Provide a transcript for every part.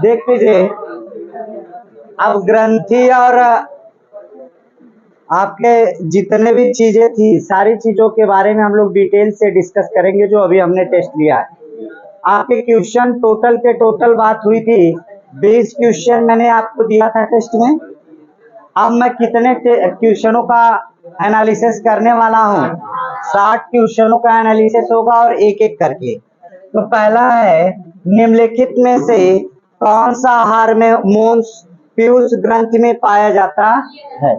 देख लीजिए, अब ग्रंथि और आपके जितने भी चीजें थी, सारी चीजों के बारे में हम लोग डिटेल से डिस्कस करेंगे जो अभी हमने टेस्ट लिया है। आपके क्वेश्चन टोटल के टोटल बात हुई थी 20 क्वेश्चन मैंने आपको दिया था टेस्ट में। अब मैं कितने क्वेश्चनों का एनालिसिस करने वाला हूँ? 60 क्वेश्चनों का एनालिसिस होगा और एक एक करके। तो पहला है, निम्नलिखित में से कौन सा हार्मोन्स पीयूष ग्रंथि में पाया जाता है?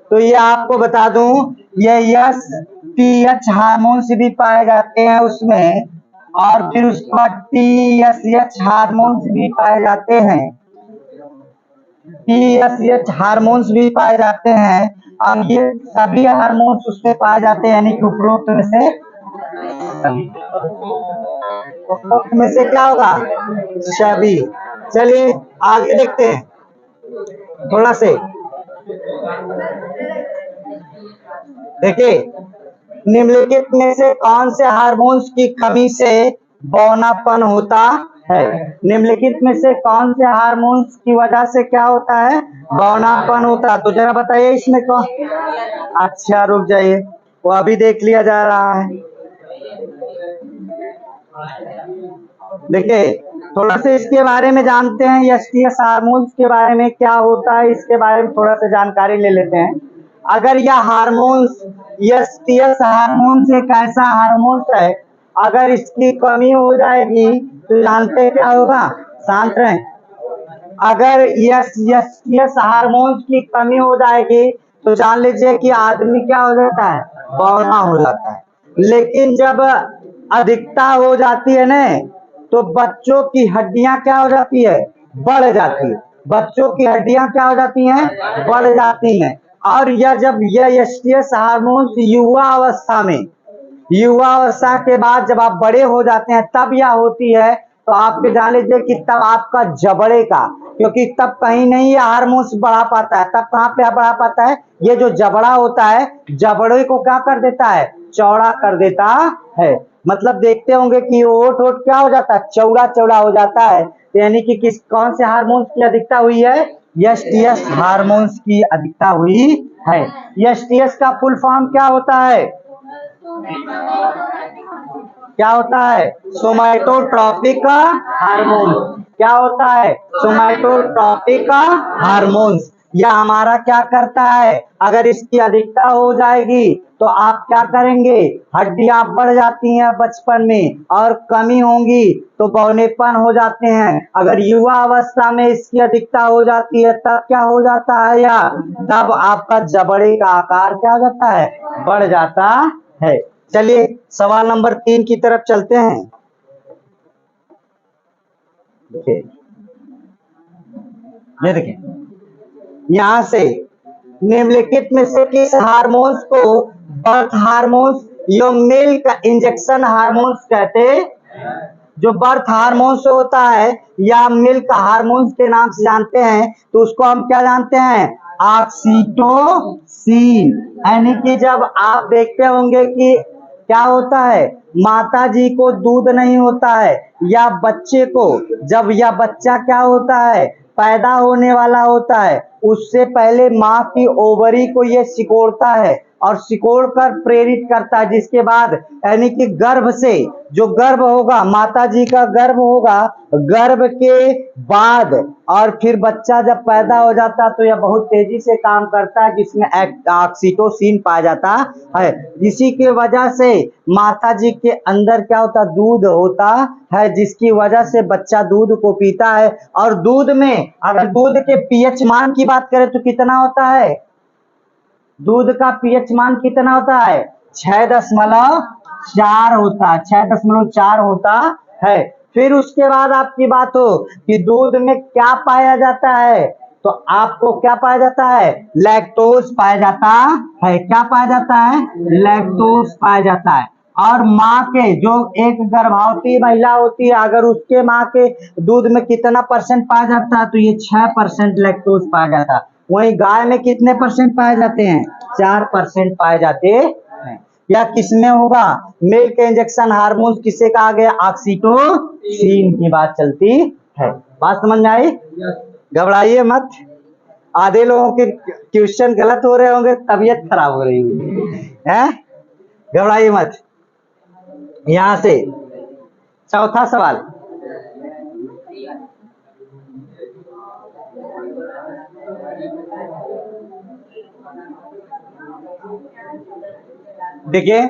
तो ये आपको बता दूं, ये यस पीएच हार्मोन्स भी पाए जाते हैं उसमें, और फिर उसके बाद टीएसएच हार्मोन्स भी पाए जाते हैं। टीएसएच हार्मोन्स भी पाए जाते हैं। अब ये सभी हार्मोन्स उसमें पाए जाते हैं, यानी कि उपरोक्त में से क्या होगा? सभी। चलिए आगे देखते हैं थोड़ा से। देखिए, निम्नलिखित में से कौन से हार्मोन्स की कमी से बौनापन होता है? निम्नलिखित में से कौन से हार्मोन्स की वजह से क्या होता है? बौनापन होता है। तो जरा बताइए इसमें कौन? अच्छा रुक जाइए, वो अभी देख लिया जा रहा है। देखिए, थोड़ा सा इसके बारे में जानते हैं, एसटीएस हार्मोन्स के बारे में क्या होता है, इसके बारे में थोड़ा सा जानकारी ले लेते हैं। अगर यह हार्मोन्स, एसटीएस हार्मोन्स एक ऐसा हार्मोन्स है, अगर इसकी कमी हो जाएगी तो जानते क्या होगा? शांत रहें। अगर एसटीएस हार्मोन्स की कमी हो जाएगी तो जान लीजिए कि आदमी क्या हो जाता है? बौना हो जाता है। लेकिन जब अधिकता हो जाती है ना, तो बच्चों की हड्डियां क्या हो जाती है? बढ़ जाती है। बच्चों की हड्डियां क्या हो जाती हैं? बढ़ जाती हैं। और यह जब यह एसटीएस हार्मोन्स युवा अवस्था के बाद जब आप बड़े हो जाते हैं तब यह होती है, तो आपके जान लीजिए कि तब आपका जबड़े का, क्योंकि तब कहीं नहीं ये हार्मोन्स बढ़ा पाता है, तब कहाँ पे बढ़ा पाता है? ये जो जबड़ा होता है, जबड़े को क्या कर देता है? चौड़ा कर देता है। मतलब देखते होंगे कि ओठ क्या हो जाता है? चौड़ा चौड़ा हो जाता है। तो यानी कि कौन से हार्मोन्स की अधिकता हुई है? एसटीएस हार्मोन्स की अधिकता हुई है। एसटीएस का फुल फॉर्म क्या होता है? क्या होता है? सोमैटोट्रोपिक हार्मोन। क्या होता है? सोमैटोट्रोपिक हार्मोन्स। यह हमारा क्या करता है? अगर इसकी अधिकता हो जाएगी तो आप क्या करेंगे? हड्डियां बढ़ जाती हैं बचपन में, और कमी होंगी तो बौनेपन हो जाते हैं। अगर युवा अवस्था में इसकी अधिकता हो जाती है तब क्या हो जाता है? या तब आपका जबड़े का आकार क्या हो जाता है? बढ़ जाता है। चलिए सवाल नंबर 3 की तरफ चलते हैं। ये देखिए, यहां से निम्नलिखित में से किस हार्मोन्स को बर्थ हार्मोन्स या मिल्क इंजेक्शन हार्मोन्स कहते हैं? जो बर्थ हार्मोन्स होता है या मिल्क हार्मोन्स के नाम से जानते हैं, तो उसको हम क्या जानते हैं? ऑक्सीटोसिन। यानी कि जब आप देखते होंगे कि क्या होता है, माता जी को दूध नहीं होता है, या बच्चे को, जब यह बच्चा क्या होता है, पैदा होने वाला होता है, उससे पहले माँ की ओवरी को ये सिकोड़ता है और सिकोड़ कर प्रेरित करता है, जिसके बाद यानी कि गर्भ से जो गर्भ होगा, माता जी का गर्भ होगा, गर्भ के बाद और फिर बच्चा जब पैदा हो जाता है तो यह बहुत तेजी से काम करता है, जिसमें ऑक्सीटोसिन पाया जाता है। इसी के वजह से माता जी के अंदर क्या होता है? दूध होता है, जिसकी वजह से बच्चा दूध को पीता है। और दूध में अगर दूध के पीएच मान की बात करें तो कितना होता है? दूध का पीएच मान कितना होता है? 6.4 होता है, 6.4 होता है। फिर उसके बाद आपकी बात हो कि दूध में क्या पाया जाता है, तो आपको क्या पाया जाता है? लैक्टोज पाया जाता है। क्या पाया जाता है? लैक्टोज पाया जाता है। और माँ के, जो एक गर्भवती महिला होती है, अगर उसके माँ के दूध में कितना परसेंट पाया जाता है, तो ये 6% लैक्टोज पाया जाता है। वहीं गाय में कितने परसेंट पाए जाते हैं? 4% पाए जाते हैं। या किसमें होगा? मिल्क इंजेक्शन हार्मोन किसे कहा गया? ऑक्सीटोसिन की बात चलती है। बात समझ में आई? घबराइए मत, आधे लोगों के क्वेश्चन गलत हो रहे होंगे, तबीयत खराब हो रही होगी, हैं? घबराइए मत। यहां से चौथा सवाल, देखिए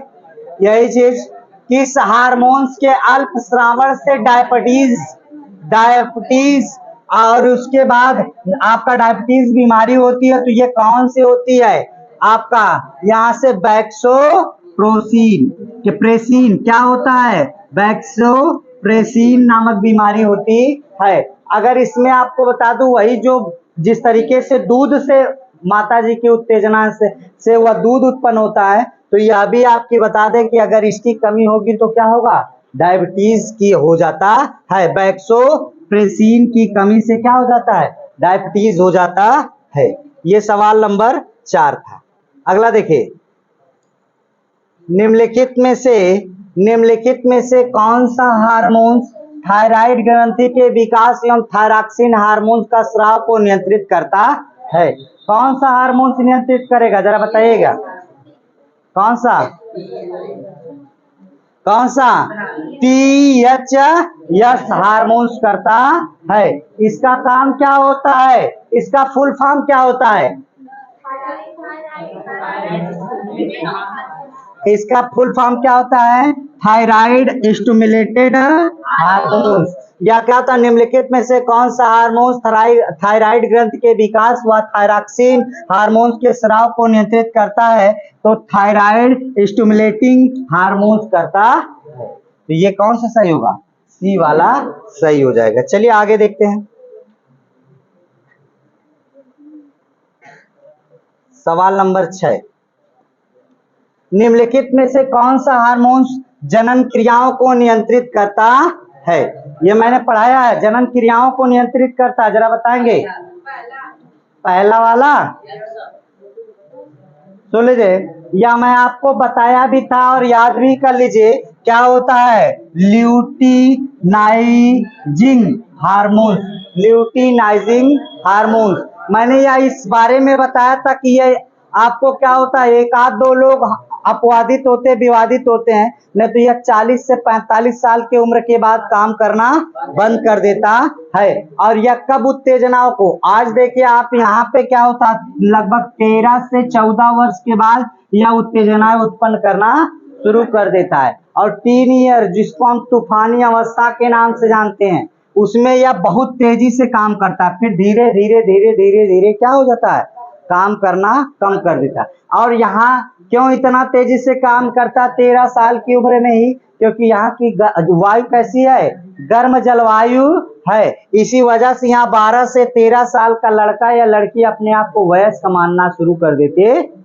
यही चीज, किस हार्मोन्स के अल्प श्रावण से डायबिटीज डायबिटीज और उसके बाद आपका डायबिटीज बीमारी होती है, तो ये कौन सी होती है आपका? यहां से बैक्सोप्रोसिन के प्रेसिन क्या होता है? बैक्सोप्रेसिन नामक बीमारी होती है। अगर इसमें आपको बता दूं, वही जो जिस तरीके से दूध से माता जी की उत्तेजना से वह दूध उत्पन्न होता है, तो यह भी आपकी बता दें कि अगर इसकी कमी होगी तो क्या होगा? डायबिटीज की हो जाता है। बैक्सोप्रेसिन की कमी से क्या हो जाता है? डायबिटीज हो जाता है। ये सवाल नंबर 4 था। अगला देखिए, निम्नलिखित में से कौन सा हार्मोन थायराइड ग्रंथि के विकास एवं थायरॉक्सिन हार्मोन का स्राव को नियंत्रित करता है? कौन सा हार्मोन नियंत्रित करेगा, जरा बताइएगा? कौन सा? कौन सा? THS हार्मोन्स करता है। इसका काम क्या होता है? इसका फुल फॉर्म क्या होता है? इसका फुल फॉर्म क्या होता है? Thyroid stimulated hormones. या क्या था? निम्नलिखित में से कौन सा हार्मोन थायराइड ग्रंथि के विकास व थायरॉक्सिन हार्मोन के स्राव को नियंत्रित करता है? तो थायराइड स्टिमुलेटिंग हार्मोन्स करता है। तो ये कौन सा सही होगा? सी वाला सही हो जाएगा। चलिए आगे देखते हैं, सवाल नंबर 6, निम्नलिखित में से कौन सा हार्मोन जनन क्रियाओं को नियंत्रित करता है? ये मैंने पढ़ाया है, जनन क्रियाओं को नियंत्रित करता है, जरा बताएंगे? पहला वाला सुन लीजिए, या मैं आपको बताया भी था और याद भी कर लीजिए, क्या होता है? Luteinizing hormone. ल्यूटिनाइजिंग हार्मोन मैंने या इस बारे में बताया था कि ये आपको क्या होता है, एक आध दो लोग अपवादित होते, विवादित होते हैं, नहीं तो यह 40 से 45 साल की उम्र के बाद काम करना बंद कर देता है। और यह कब उत्तेजनाओं को, आज देखिए आप यहाँ पे क्या होता, लगभग 13 से 14 वर्ष के बाद यह उत्तेजनाएं उत्पन्न करना शुरू कर देता है। और 3 ईयर, जिसको हम तूफानी अवस्था के नाम से जानते हैं, उसमें यह बहुत तेजी से काम करता है, फिर धीरे धीरे धीरे धीरे धीरे क्या हो जाता है? काम करना कम कर देता है। और यहाँ क्यों इतना तेजी से काम करता 13 साल की उम्र में ही? क्योंकि यहाँ की वायु कैसी है? गर्म जलवायु है। इसी वजह से यहाँ 12 से 13 साल का लड़का या लड़की अपने आप को वयस्क मानना शुरू कर देते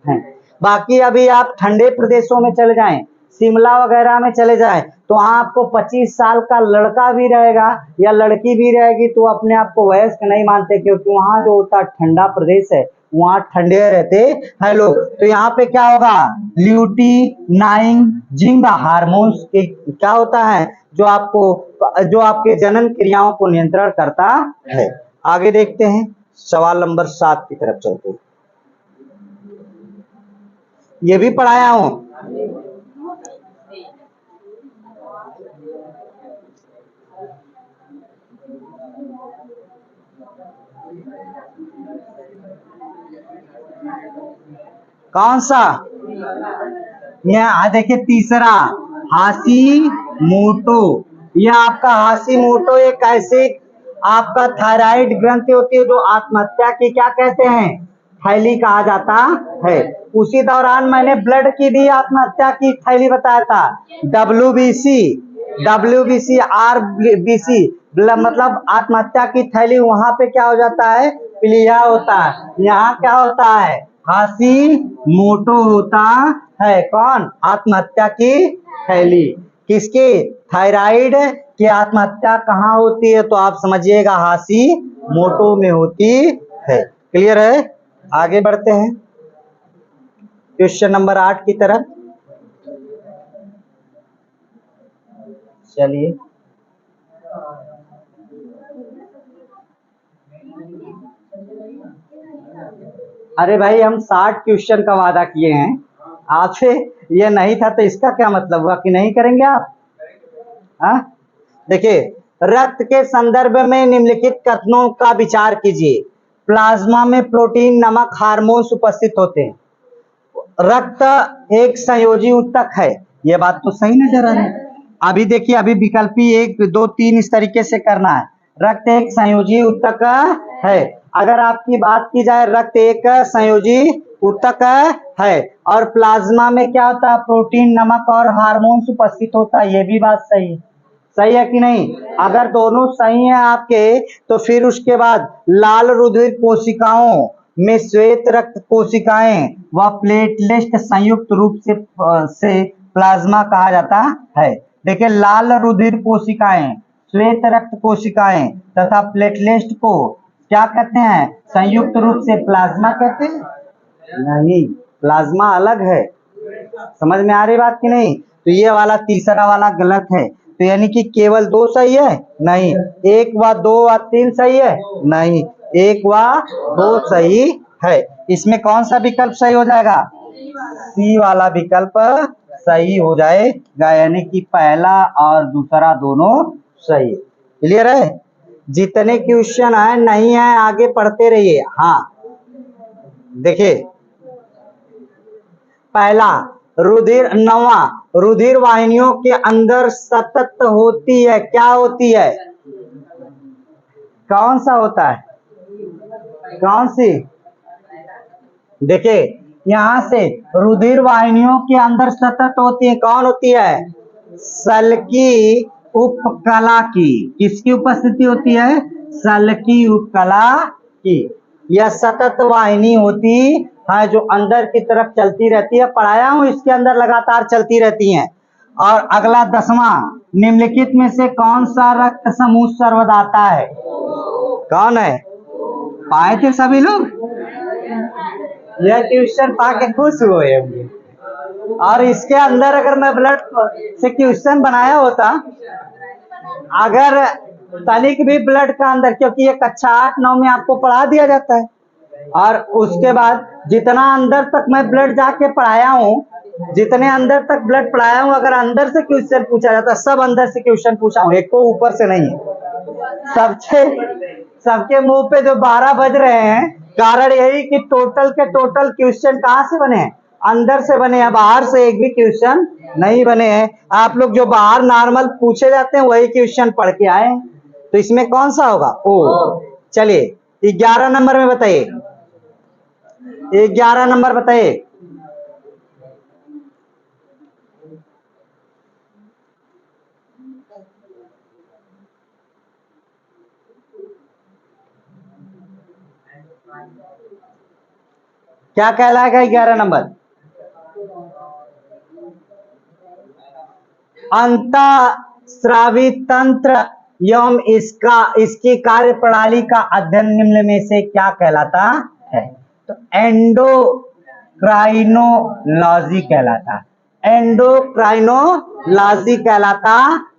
हैं। बाकी अभी आप ठंडे प्रदेशों में चले जाएं, शिमला वगैरह में चले जाएं, तो आपको 25 साल का लड़का भी रहेगा या लड़की भी रहेगी तो अपने आप को वयस्क नहीं मानते, क्योंकि वहां जो होता ठंडा प्रदेश है, वहां ठंडे रहते हैं लोग। तो यहाँ पे क्या होगा? ल्यूटिनाइजिंग हार्मोन्स के क्या होता है? जो आपके जनन क्रियाओं को नियंत्रण करता है। आगे देखते हैं, सवाल नंबर 7 की तरफ चलते हैं। ये भी पढ़ाया हूं, कौन सा? यहाँ देखिए तीसरा, हाशिमोटो। यह आपका हाशिमोटो एक ऐसे आपका थायराइड ग्रंथि होती है जो आत्महत्या की क्या कहते हैं? थैली कहा जाता है। उसी दौरान मैंने ब्लड की भी आत्महत्या की थैली बताया था, WBC RBC, मतलब आत्महत्या की थैली। वहां पे क्या हो जाता है? प्लीहा होता है। यहाँ क्या होता है? हाशिमोटो होता है। कौन? आत्महत्या की थैली। किसकी? थायराइड की आत्महत्या कहाँ होती है? तो आप समझिएगा हाशिमोटो में होती है। क्लियर है? आगे बढ़ते हैं क्वेश्चन नंबर 8 की तरफ। चलिए, अरे भाई हम 60 क्वेश्चन का वादा किए हैं आपसे, ये नहीं था तो इसका क्या मतलब हुआ कि नहीं करेंगे आप? हाँ, देखिए, रक्त के संदर्भ में निम्नलिखित कथनों का विचार कीजिए। प्लाज्मा में प्रोटीन, नमक, हार्मोन्स उपस्थित होते हैं। रक्त एक संयोजी ऊतक है, ये बात तो सही नजर आ रही है। अभी देखिए, अभी विकल्पी 1 2 3 इस तरीके से करना है। रक्त एक संयोजी ऊतक है। अगर आपकी बात की जाए, रक्त एक संयोजी ऊतक है और प्लाज्मा में क्या होता है, प्रोटीन, नमक और हार्मोन्स उपस्थित होता है, ये भी बात सही है। सही है कि नहीं? अगर दोनों सही हैं आपके, तो फिर उसके बाद लाल रुधिर कोशिकाओं में श्वेत रक्त कोशिकाएं व प्लेटलेट संयुक्त रूप से प्लाज्मा कहा जाता है। देखिए, लाल रुधिर कोशिकाएं, श्वेत रक्त कोशिकाएं तथा प्लेटलेट को क्या कहते हैं? संयुक्त रूप से प्लाज्मा कहते हैं? नहीं, प्लाज्मा अलग है। समझ में आ रही बात की नहीं? तो ये वाला तीसरा वाला गलत है। तो यानी कि केवल 2 सही है? नहीं। 1 व 2 व 3 सही है? नहीं, 1 व 2 सही है। इसमें कौन सा विकल्प सही हो जाएगा? सी वाला विकल्प सही हो जाएगा, यानी कि पहला और दूसरा दोनों सही। क्लियर है? जितने क्वेश्चन है नहीं है आगे पढ़ते रहिए। हाँ, देखिए, पहला रुधिर, 9वां, रुधिर वाहिनियों के अंदर सतत होती है, क्या होती है? कौन सा होता है? कौन सी? देखिए, यहां से रुधिर वाहिनियों के अंदर सतत होती है, कौन होती है? सल्की उपकला की। किसकी उपस्थिति होती है? सल्की उपकला की। यह सतत वाहिनी होती है जो अंदर की तरफ चलती रहती है। पढ़ाया हूं, इसके अंदर लगातार चलती रहती हैं। और अगला 10वां, निम्नलिखित में से कौन सा रक्त समूह सर्वदाता है? कौन है? पाए थे सभी लोग? यह क्वेश्चन पा के खुश हुए होंगे। और इसके अंदर अगर मैं ब्लड से क्वेश्चन बनाया होता, अगर तनिक भी ब्लड का अंदर, क्योंकि ये कक्षा 8 9 में आपको पढ़ा दिया जाता है, और उसके बाद जितना अंदर तक मैं ब्लड जाके पढ़ाया हूँ, जितने अंदर तक ब्लड पढ़ाया हूँ, अगर अंदर से क्वेश्चन पूछा जाता, सब अंदर से क्वेश्चन पूछा हूँ, एक को ऊपर से नहीं है। सबके मुंह पे जो 12 बज रहे हैं, कारण यही कि टोटल के टोटल क्वेश्चन कहाँ से बने हैं? अंदर से बने हैं, बाहर से एक भी क्वेश्चन नहीं बने हैं। आप लोग जो बाहर नॉर्मल पूछे जाते हैं वही क्वेश्चन पढ़ के आए। तो इसमें कौन सा होगा? ओ। चलिए, 11 नंबर में बताइए, 11 नंबर बताइए। क्या कहलाएगा 11 नंबर? अंतःस्रावी तंत्र एवं इसकी कार्य प्रणाली का अध्ययन निम्न में से क्या कहलाता है? तो एंडोक्राइनोलॉजी कहलाता है। एंडोक्राइनोलॉजी कहलाता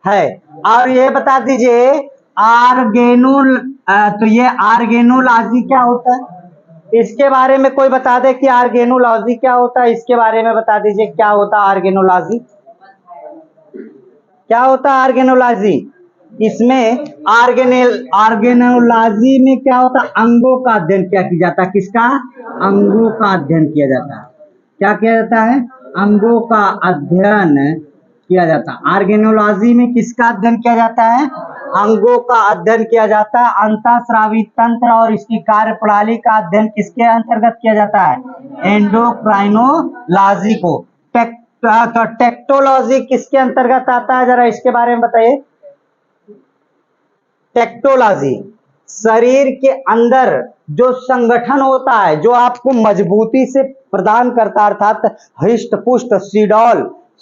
है। और ये बता दीजिए, तो ये आर्गेनोलॉजी क्या होता है? इसके बारे में कोई बता दे कि आर्गेनोलॉजी क्या होता है। इसके बारे में बता दीजिए, क्या होता है आर्गेनोलॉजी? क्या होता है आर्गेनोलॉजी? इसमें आर्गेनोलॉजी में क्या होता है? अंगों का अध्ययन क्या किया जाता है? किसका? अंगों का अध्ययन किया जाता है। क्या किया जाता है? अंगों का अध्ययन किया जाता है। आर्गेनोलॉजी में किसका अध्ययन किया जाता है? अंगों का अध्ययन किया जाता है। अंतःस्रावी तंत्र और इसकी कार्य प्रणाली का अध्ययन किसके अंतर्गत किया जाता है? एंडोक्राइनोलॉजी को। तो टेक्टोलॉजी किसके अंतर्गत आता है, जरा इसके बारे में बताइए। टेक्टोलॉजी शरीर के अंदर जो संगठन होता है, जो आपको मजबूती से प्रदान करता, अर्थात हृष्ट पुष्ट,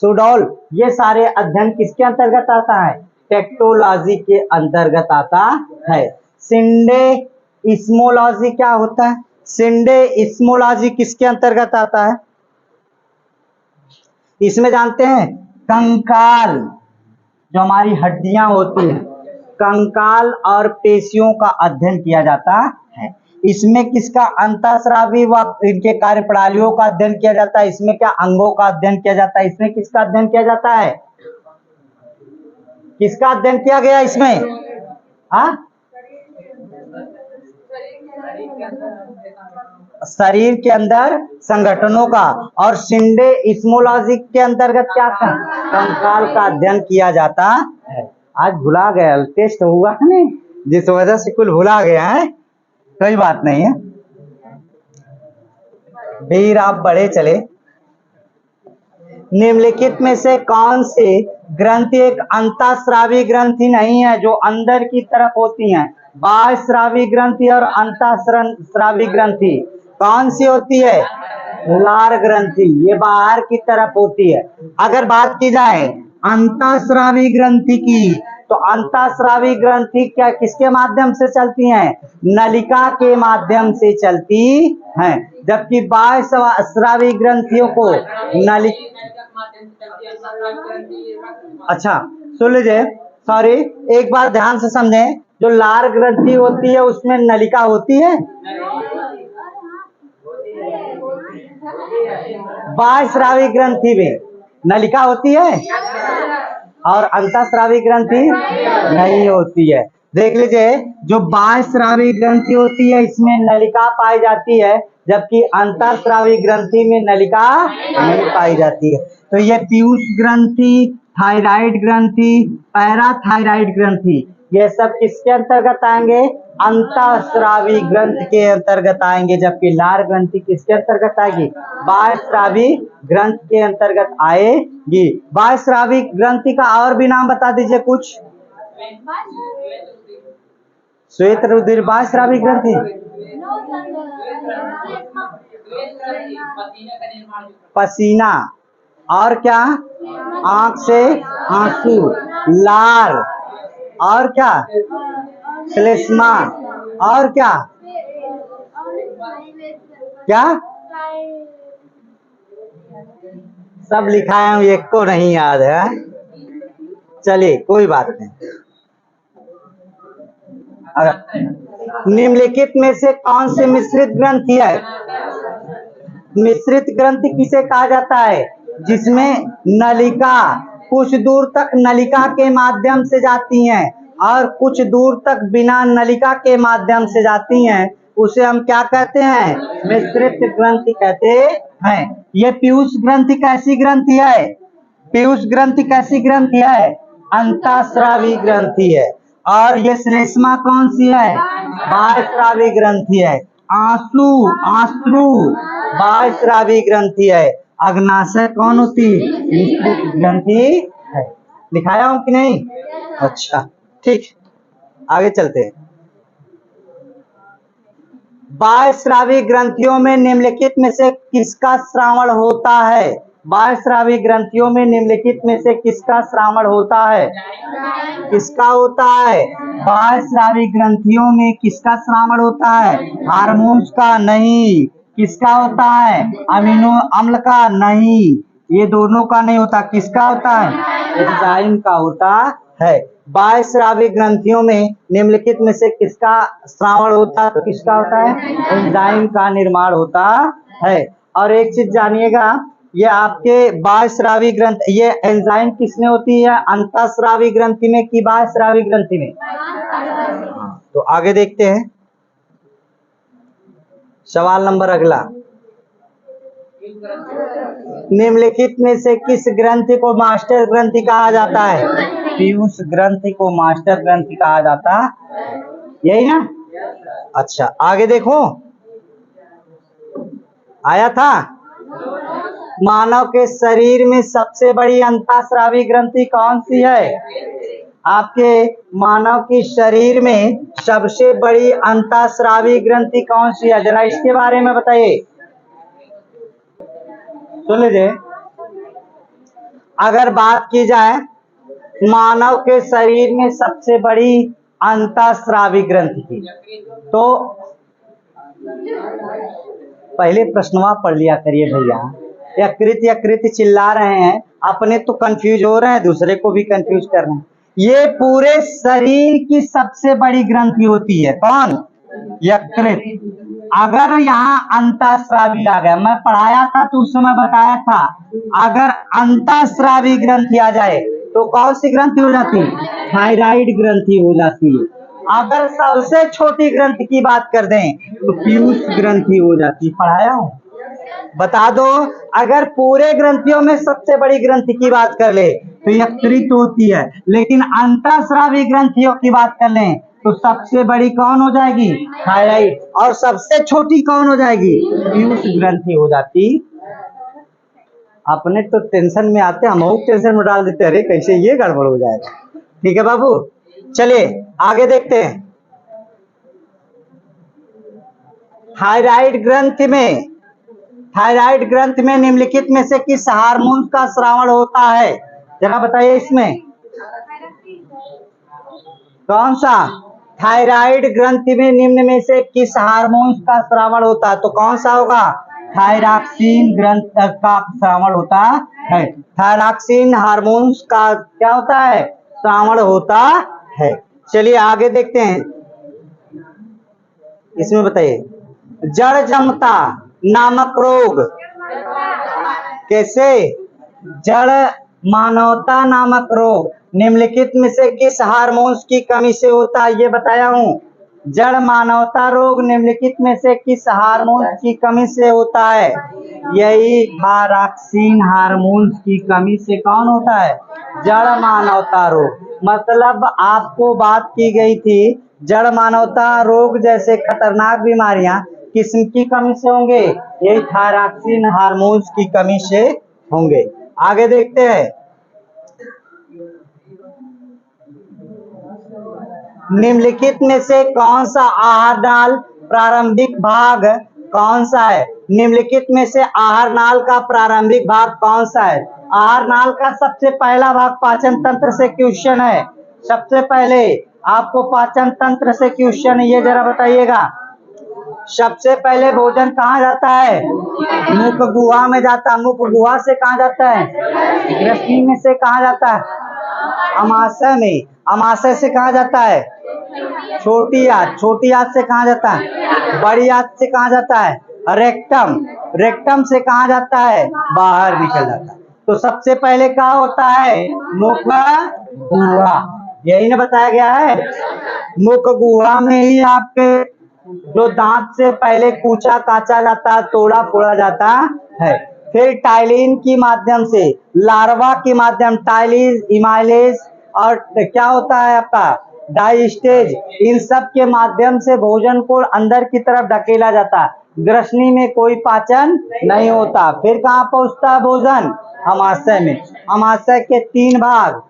सुडौल, ये सारे अध्ययन किसके अंतर्गत आता है? टेक्टोलॉजी के अंतर्गत आता है। सिंडेइस्मोलॉजी क्या होता है? सिंडेइस्मोलॉजी किसके अंतर्गत आता है? इसमें जानते हैं, कंकाल, जो हमारी हड्डियां होती हैं, कंकाल और पेशियों का अध्ययन किया जाता है। इसमें किसका अंतःस्रावी व इनके कार्य प्रणालियों का अध्ययन किया जाता है। इसमें क्या अंगों का अध्ययन किया जाता है। इसमें किसका अध्ययन किया जाता है, किसका अध्ययन किया गया इसमें? हाँ, शरीर के अंदर संगठनों का। और शिंडे इस्मोलॉजी के अंतर्गत क्या था, कंकाल का अध्ययन किया जाता है। आज भुला गया, टेस्ट हुआ नहीं, जिस वजह से कुल भुला गया है, कोई बात नहीं है। फिर आप बढ़े चले। निम्नलिखित में से कौन सी ग्रंथि एक अंतःस्रावी ग्रंथि नहीं है जो अंदर की तरफ होती है? बाह्यस्रावी ग्रंथि और अंतःस्रावी ग्रंथि कौन सी होती है? लार ग्रंथि, ये बाहर की तरफ होती है। अगर बात की जाए अंतःस्रावी ग्रंथि की, तो अंतःस्रावी ग्रंथि क्या किसके माध्यम से चलती हैं? नलिका के माध्यम से चलती हैं, जबकि बाह्यस्रावी ग्रंथियों को नलिका। अच्छा सुन लीजिए, सॉरी, एक बार ध्यान से समझें। जो लार ग्रंथि होती है उसमें नलिका होती है? बाह्यस्रावी ग्रंथि में नलिका होती है और अंतःस्रावी ग्रंथि नहीं होती है। देख लीजिए, जो बाह्यस्रावी ग्रंथि होती है इसमें नलिका पाई जाती है, जबकि अंतःस्रावी ग्रंथि में नलिका नहीं पाई जाती है। तो ये पीयूष ग्रंथि, थायराइड ग्रंथि, पैराथायराइड ग्रंथि, ये सब किसके अंतर्गत आएंगे? अंतःस्रावी ग्रंथि के अंतर्गत आएंगे। जबकि लार ग्रंथि किसके अंतर्गत आएगी? बाह्यस्रावी ग्रंथि के अंतर्गत आएगी। बाह्यस्रावी ग्रंथि का और भी नाम बता दीजिए कुछ। श्वेत रुधिर बाह्यस्रावी ग्रंथि, पसीना, और क्या? आंख से आंसू, लार, और क्या? श्लेष्मा, और क्या क्या? सब लिखा है, एक को नहीं याद है। चलिए कोई बात नहीं। निम्नलिखित में से कौन सी मिश्रित ग्रंथि है? मिश्रित ग्रंथि किसे कहा जाता है? जिसमें नलिका कुछ दूर तक नलिका के माध्यम से जाती हैं और कुछ दूर तक बिना नलिका के माध्यम से जाती हैं, उसे हम क्या कहते हैं? मिश्रित ग्रंथि कहते हैं। ये पीयूष ग्रंथि कैसी ग्रंथि है? पीयूष ग्रंथि कैसी ग्रंथि है? अंतःस्रावी ग्रंथि है। और ये श्लेष्मा कौन सी है? बाह्यस्रावी ग्रंथि है। आंसू, आंसू बाह्यस्रावी ग्रंथि है। अग्नाशय कौन होती? मिश्रित ग्रंथि है। लिखाया हूं कि नहीं? अच्छा ठीक, आगे चलते हैं। बाह्यस्रावी ग्रंथियों में निम्नलिखित में से किसका श्रावण होता है? बाह्यस्रावी ग्रंथियों में निम्नलिखित में से किसका श्रावण होता है? किसका होता है? बाह्यस्रावी ग्रंथियों में किसका श्रावण होता है? हार्मोन्स का नहीं। किसका होता है? अमीनो अम्ल का नहीं। ये दोनों का नहीं होता। किसका होता है? एंजाइम का होता है। बाह्यस्रावी ग्रंथियों में निम्नलिखित में से किसका श्रावण होता है? तो किसका होता है? एंजाइम का निर्माण होता है। और एक चीज जानिएगा, ये आपके बाह्यस्रावी ग्रंथि, ये एंजाइम किसमें होती है? अंतःस्रावी ग्रंथि में कि बाह्यस्रावी ग्रंथि में? तो आगे देखते हैं सवाल नंबर अगला। निम्नलिखित में से किस ग्रंथि को मास्टर ग्रंथि कहा जाता है? पीयूष ग्रंथि को मास्टर ग्रंथि कहा जाता है, यही ना? अच्छा आगे देखो, आया था। मानव के शरीर में सबसे बड़ी अंतःस्रावी ग्रंथि कौन सी है? आपके मानव के शरीर में सबसे बड़ी अंतःस्रावी ग्रंथि कौन सी है? जरा इसके बारे में बताइए। सुन लीजिए, अगर बात की जाए मानव के शरीर में सबसे बड़ी अंतःस्रावी ग्रंथि की, तो पहले प्रश्नवा पढ़ लिया करिए भैया। यकृत चिल्ला रहे हैं, अपने तो कंफ्यूज हो रहे हैं, दूसरे को भी कंफ्यूज कर रहे हैं। ये पूरे शरीर की सबसे बड़ी ग्रंथि होती है। कौन? यकृत। अगर यहाँ अंतःस्रावी आ गया, मैं पढ़ाया था तो उस समय बताया था, अगर अंतःस्रावी ग्रंथि आ जाए तो कौन सी ग्रंथि हो जाती है? थायराइड ग्रंथि हो जाती है। अगर सबसे छोटी ग्रंथि की बात कर दें तो पीयूष ग्रंथि हो जाती है। पढ़ाया हूं, बता दो। अगर पूरे ग्रंथियों में सबसे बड़ी ग्रंथि की बात कर ले तो यकृत होती है, लेकिन अंतःस्रावी ग्रंथियों की बात कर लें तो सबसे बड़ी कौन हो जाएगी? थायराइड। और सबसे छोटी कौन हो जाएगी? पीयूष ग्रंथि हो जाती। अपने तो टेंशन में आते, हम टेंशन में डाल देते, अरे कैसे ये गड़बड़ हो जाएगा। ठीक है बाबू, चलिए आगे देखते हैं। थायराइड ग्रंथि में निम्नलिखित में से किस हार्मोन का स्रावण होता है? जरा बताइए, इसमें कौन सा? थायराइड ग्रंथि में निम्न में से किस हार्मोन का स्रावण होता है? तो कौन सा होगा? थायरॉक्सिन ग्रंथि का स्रावण होता है। थायरॉक्सिन हार्मोन का क्या होता है? स्रावण होता है। चलिए आगे देखते हैं, इसमें बताइए जड़ जमता नामक रोग कैसे? जड़ मानवता नामक रोग निम्नलिखित में से किस हार्मोन्स की कमी से होता है? ये बताया हूं। जड़ मानवता रोग निम्नलिखित में से किस हार्मोन्स की कमी से होता है? यही थायरॉक्सिन हार्मोन्स की कमी से कौन होता है? जड़ मानवता रोग। मतलब आपको बात की गई थी, जड़ मानवता रोग जैसे खतरनाक बीमारियां किसकी कमी से होंगे? यही थायरॉक्सिन हार्मोन्स की कमी से होंगे। आगे देखते हैं, निम्नलिखित में से कौन सा आहार नाल प्रारंभिक भाग कौन सा है? निम्नलिखित में से आहार नाल का प्रारंभिक भाग कौन सा है? आहार नाल का सबसे पहला भाग पाचन तंत्र से क्वेश्चन है। सबसे पहले आपको पाचन तंत्र से क्वेश्चन है, ये जरा बताइएगा। सबसे पहले भोजन कहाँ जाता है? मुख गुहा में जाता है। मुख गुहा से कहाँ जाता है? ग्रसनी में से कहाँ जाता है? अमाशय में। अमाशय से कहाँ जाता है? छोटी आंत। छोटी आंत से कहाँ जाता है? बड़ी आंत से कहाँ जाता है? रेक्टम। रेक्टम से कहाँ जाता है? बाहर निकल जाता है। तो सबसे पहले क्या होता है? मुख गुहा। यही ना बताया गया है। मुख गुहा में ही आपके जो दांत से पहले कूचा काचा जाता है, तोड़ा फोड़ा जाता है, फिर टाइलिन की माध्यम से, लार्वा के माध्यम, टाइलिस, इमाइलेज और क्या होता है आपका डाइस्टेज, इन सब के माध्यम से भोजन को अंदर की तरफ ढकेला जाता है। ग्रसनी में कोई पाचन नहीं होता। फिर कहाँ पहुंचता है भोजन? अमाशय में। अमाशय के 3 भाग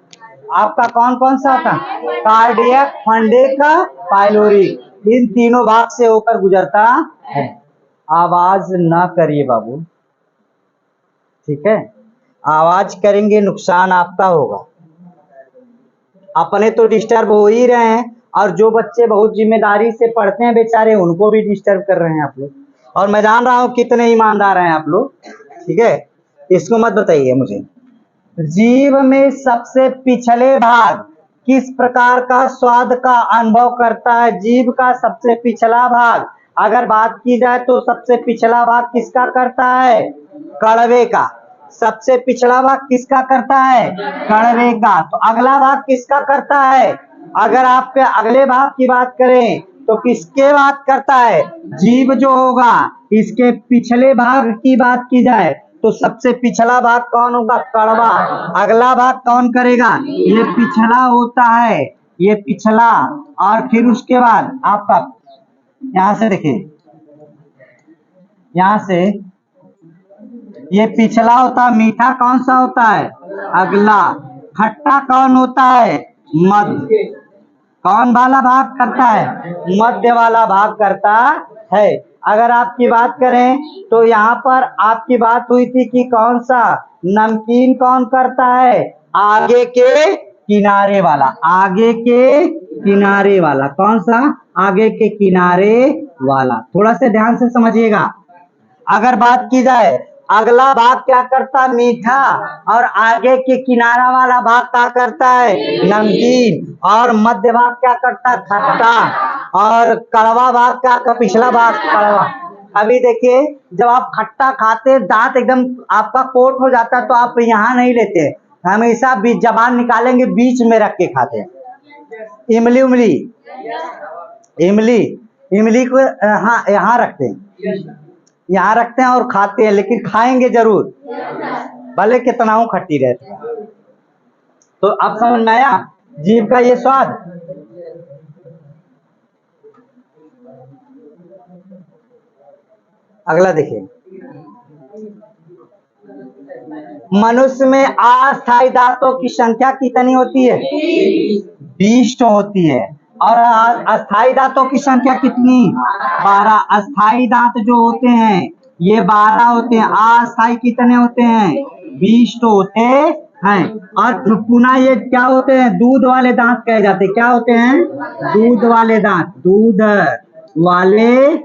आपका कौन कौन सा था? Cardiac, fundic, pyloric. इन तीनों भाग से होकर गुजरता है। आवाज ना करिए बाबू, ठीक है? आवाज करेंगे नुकसान आपका होगा। अपने तो डिस्टर्ब हो ही रहे हैं, और जो बच्चे बहुत जिम्मेदारी से पढ़ते हैं बेचारे, उनको भी डिस्टर्ब कर रहे हैं आप लोग। और मैं जान रहा हूं कितने ईमानदार हैं आप लोग, ठीक है? इसको मत बताइए मुझे। जीभ में सबसे पिछले भाग किस प्रकार का स्वाद का अनुभव करता है? जीभ का सबसे पिछला भाग अगर बात की जाए तो सबसे पिछला भाग किसका करता है? कड़वे का। सबसे पिछला भाग किसका करता है? कड़वे का। तो अगला भाग किसका करता है? अगर आपके अगले भाग की बात करें तो किसके बात करता है? जीभ जो होगा, इसके पिछले भाग की बात की जाए तो सबसे पिछला भाग कौन होगा? कड़वा। अगला भाग कौन करेगा? ये पिछला होता है, ये पिछला। और फिर उसके बाद आपका यहां से देखिए, यहां से ये पिछला होता है। मीठा कौन सा होता है? अगला। खट्टा कौन होता है? मध्य। कौन वाला भाग करता है? मध्य वाला भाग करता है। अगर आपकी बात करें तो यहाँ पर आपकी बात हुई थी कि कौन सा नमकीन कौन करता है? आगे के किनारे वाला। आगे के किनारे वाला कौन सा? आगे के किनारे वाला। थोड़ा सा ध्यान से समझिएगा। अगर बात की जाए अगला भाग क्या करता है? मीठा। और आगे के किनारा वाला भाग क्या करता है? नमकीन। और मध्य भाग क्या करता है? खट्टा। और कड़वा भाग क्या का? पिछला भाग कड़वा। अभी देखिए, जब आप खट्टा खाते दांत एकदम आपका कोट हो जाता है तो आप यहाँ नहीं लेते, हमेशा बीच जबान निकालेंगे, बीच में रख के खाते हैं। इमली उमली इमली इमली को हाँ यहाँ रखते हैं, यहाँ रखते हैं और खाते हैं, लेकिन खाएंगे जरूर, भले कितना हो खट्टी रहती है। तो अब समझ में आया जीभ का ये स्वाद। अगला देखिए, मनुष्य में अस्थायी दांतों की संख्या कितनी होती है? 20 होती है। और अस्थायी दांतों की संख्या कितनी? 12। अस्थायी दांत जो होते हैं ये 12 होते हैं, अस्थायी कितने होते हैं? 20 होते हैं। और पुनः ये क्या होते हैं? दूध वाले दांत कहे जाते हैं। क्या होते हैं? दूध वाले दांत। दूध वाले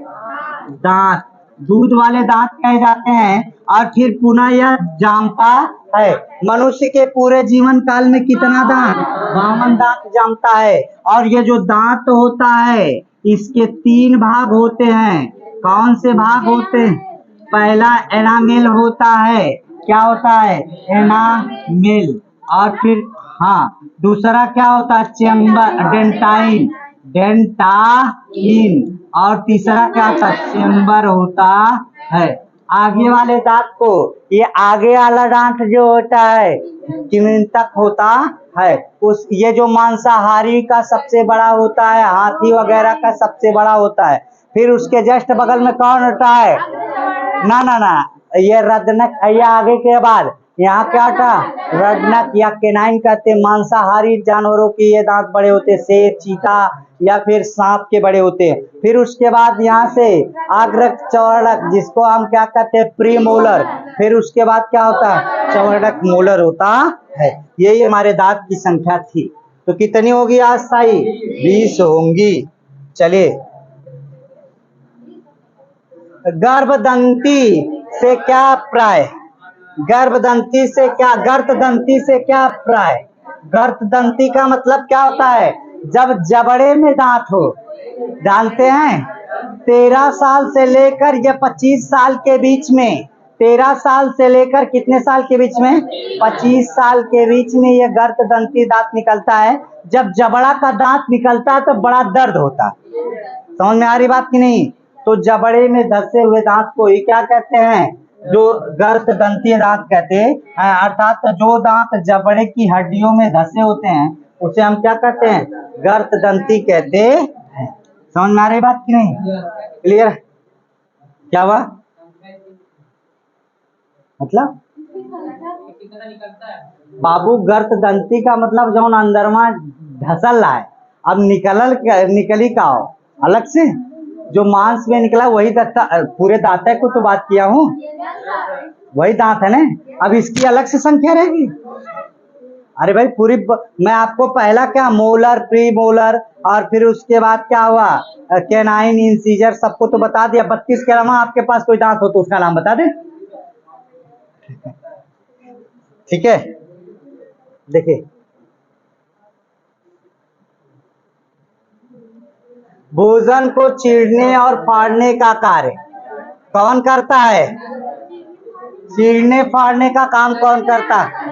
दांत, दूध वाले दांत कहे जाते हैं। और फिर पुनः यह जामता है। मनुष्य के पूरे जीवन काल में कितना दांत? 52 दांत जामता है। और ये जो दांत होता है इसके 3 भाग होते हैं। कौन से भाग होते हैं? पहला एनामेल होता है। क्या होता है? एनामेल। और फिर हाँ, दूसरा क्या होता है? Chamber, dentine, dentine. और तीसरा क्या होता है? चेम्बर होता है। आगे वाले दांत को, ये आगे वाला दांत जो होता है चिंतक होता है। उस ये जो मांसाहारी का सबसे बड़ा होता है, हाथी वगैरह का सबसे बड़ा होता है। फिर उसके जस्ट बगल में कौन होता है? ना ना ना, ये रदनक, ये आगे के बाद यहाँ क्या होता? रदनक या केनाइन कहते हैं। मांसाहारी जानवरों के ये दांत बड़े होते हैं, शेर, चीता या फिर सांप के बड़े होते हैं। फिर उसके बाद यहाँ से अग्रक चौड़क, जिसको हम क्या कहते हैं? प्रीमोलर। फिर उसके बाद क्या होता है? चौड़क मोलर होता है। यही हमारे दांत की संख्या थी। तो कितनी होगी अस्थायी? 20 होंगी। चलिए, गर्भदंती से क्या प्राय? गर्भदंती से क्या? गर्तदंती से क्या प्राय? गर्तदंती का मतलब क्या होता है? जब जबड़े में दांत हो, जानते हैं? 13 साल से लेकर ये 25 साल के बीच में, 13 साल से लेकर कितने साल के बीच में? 25 साल के बीच में ये गर्तदंती दांत निकलता है। जब जबड़ा का दांत निकलता है तो बड़ा दर्द होता है। समझ में आ रही बात की नहीं? तो जबड़े में धसे हुए दांत को ही क्या कहते हैं? जो गर्तदंती दांत कहते हैं। अर्थात जो दांत जबड़े की हड्डियों में धसे होते हैं उसे हम क्या कहते हैं? गर्तदंती कहते हैं। समझ में आ रही बात की नहीं? क्लियर? क्या हुआ मतलब? बाबू, गर्तदंती का मतलब जो अंदरमा धसल रहा है, अब निकली का हो अलग से, जो मांस में निकला वही पूरे दांत को तो बात किया हूँ, वही दांत है ना। अब इसकी अलग से संख्या रहेगी? अरे भाई पूरी मैं आपको पहला क्या, मोलर, प्री मोलर, और फिर उसके बाद क्या हुआ, कैनाइन, इंसीजर, सबको तो बता दिया। 32 के अलावा आपके पास कोई दांत हो तो उसका नाम बता दे। ठीक है, देखिए, भोजन को चीरने और फाड़ने का कार्य कौन करता है? चीरने फाड़ने का काम कौन करता है?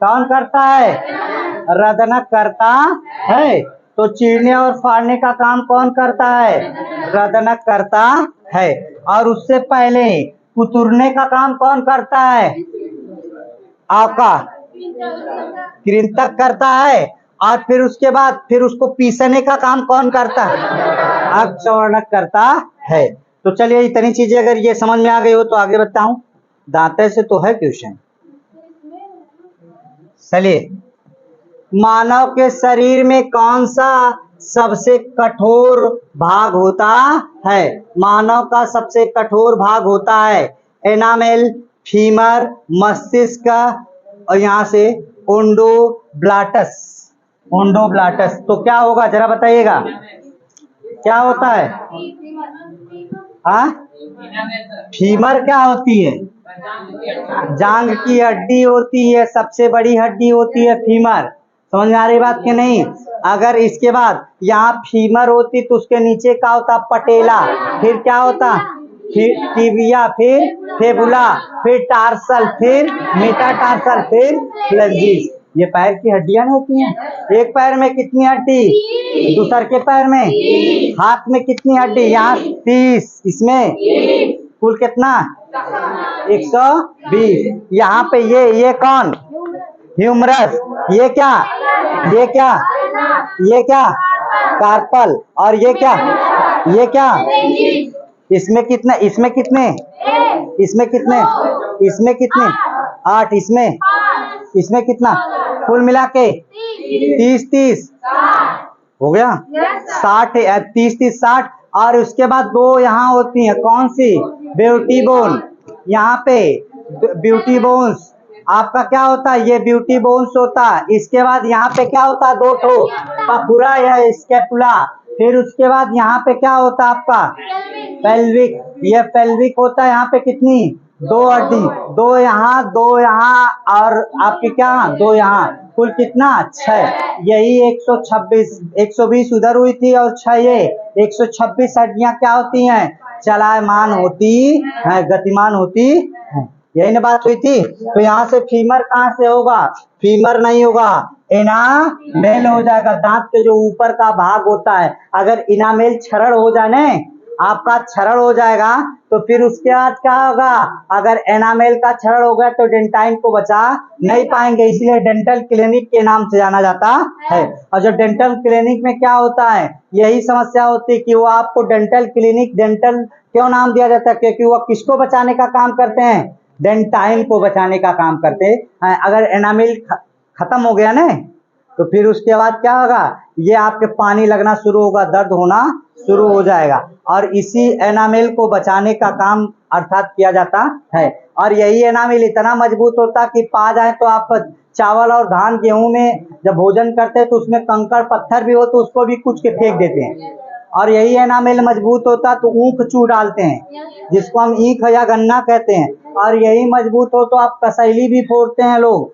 कौन करता है? रदनक करता है। तो चीरने और फाड़ने का काम कौन करता है? रदनक करता है। और उससे पहले कुतरने का काम कौन करता है? आपका कृंतक करता है। और फिर उसके बाद फिर उसको पीसने का काम कौन करता है? अक्षवर्णक करता है। तो चलिए, इतनी चीजें अगर ये समझ में आ गई हो तो आगे बताऊं। दांत से तो है क्वेश्चन। चलिए, मानव के शरीर में कौन सा सबसे कठोर भाग होता है? मानव का सबसे कठोर भाग होता है एनामेल, फीमर, मस्तिष्क, और यहाँ से ओंडोब्लाटस। ओंडोब्लाटस तो क्या होगा जरा बताइएगा, क्या होता है? हाँ, फीमर क्या होती है? जांग की हड्डी होती है, सबसे बड़ी हड्डी होती है फीमर। समझ में आ रही बात कि नहीं? अगर इसके बाद यहाँ फीमर होती तो उसके नीचे क्या होता? पटेला। फिर क्या होता? फिर टिबिया, फिर फेबुला, फिर टार्सल, फिर मेटाटार्सल, फिर फ्लेंजिस। ये पैर की हड्डियां नहीं होती हैं? एक पैर में कितनी हड्डी? दूसर के पैर में? हाथ में कितनी हड्डी? यहाँ 30, इसमें कुल कितना? 120। यहाँ पे ये कौन? ह्यूमरस। ये क्या? ये क्या? ये क्या? कार्पल। और ये क्या? ये क्या? इसमें कितने? इसमें कितने? इसमें कितने? इसमें कितने? 8। इसमें कितना? कुल मिला के 30 हो गया। 60 है, 30 60। और उसके बाद दो यहाँ होती हैं, कौन सी? Beauty bone. यहाँ पे ब्यूटी बोन्स आपका क्या होता है? ये ब्यूटी बोन्स होता है। इसके बाद यहाँ पे क्या होता है? 2 ठो पखुरा या स्कैपुला। फिर उसके बाद यहाँ पे क्या होता है आपका? पेल्विक। ये पेल्विक होता है। यहाँ पे कितनी? 2 हड्डी, 2 यहाँ, 2 यहाँ, और आपकी क्या? 2 यहाँ। कुल कितना? 6। यही 126, 120 उधर हुई थी और 6 ये 126 हड्डियां क्या होती हैं? चलायमान होती है, गतिमान होती है। यही ना बात हुई थी। तो यहाँ से फीमर कहाँ से होगा? फीमर नहीं होगा, इनामेल हो जाएगा। दांत के जो ऊपर का भाग होता है, अगर इनामेल क्षरण हो जाए ना, आपका क्षरण हो जाएगा, तो फिर उसके बाद क्या होगा? अगर एनामेल का क्षरण हो गया तो डेंटाइन को बचा नहीं पाएंगे, इसलिए डेंटल क्लिनिक के नाम से जाना जाता है। और जो डेंटल क्लिनिक में क्या होता है, यही समस्या होती है कि वो आपको डेंटल क्लिनिक डेंटल क्यों नाम दिया जाता है? क्योंकि वो किसको बचाने का काम करते हैं? डेंटाइन को बचाने का काम करते हैं। अगर एनामेल खत्म हो गया ना, तो फिर उसके बाद क्या होगा? ये आपके पानी लगना शुरू होगा, दर्द होना शुरू हो जाएगा। और इसी एनामेल को बचाने का काम अर्थात किया जाता है। और यही एनामेल इतना मजबूत होता कि पा जाए तो आप चावल और धान गेहूं में जब भोजन करते हैं तो उसमें कंकड़ पत्थर भी हो तो उसको भी कुछ के फेंक देते हैं। और यही एनामेल मजबूत होता तो ऊख चू डालते हैं, जिसको हम ईख या गन्ना कहते हैं। और यही मजबूत हो तो आप कसैली भी फोड़ते हैं लोग,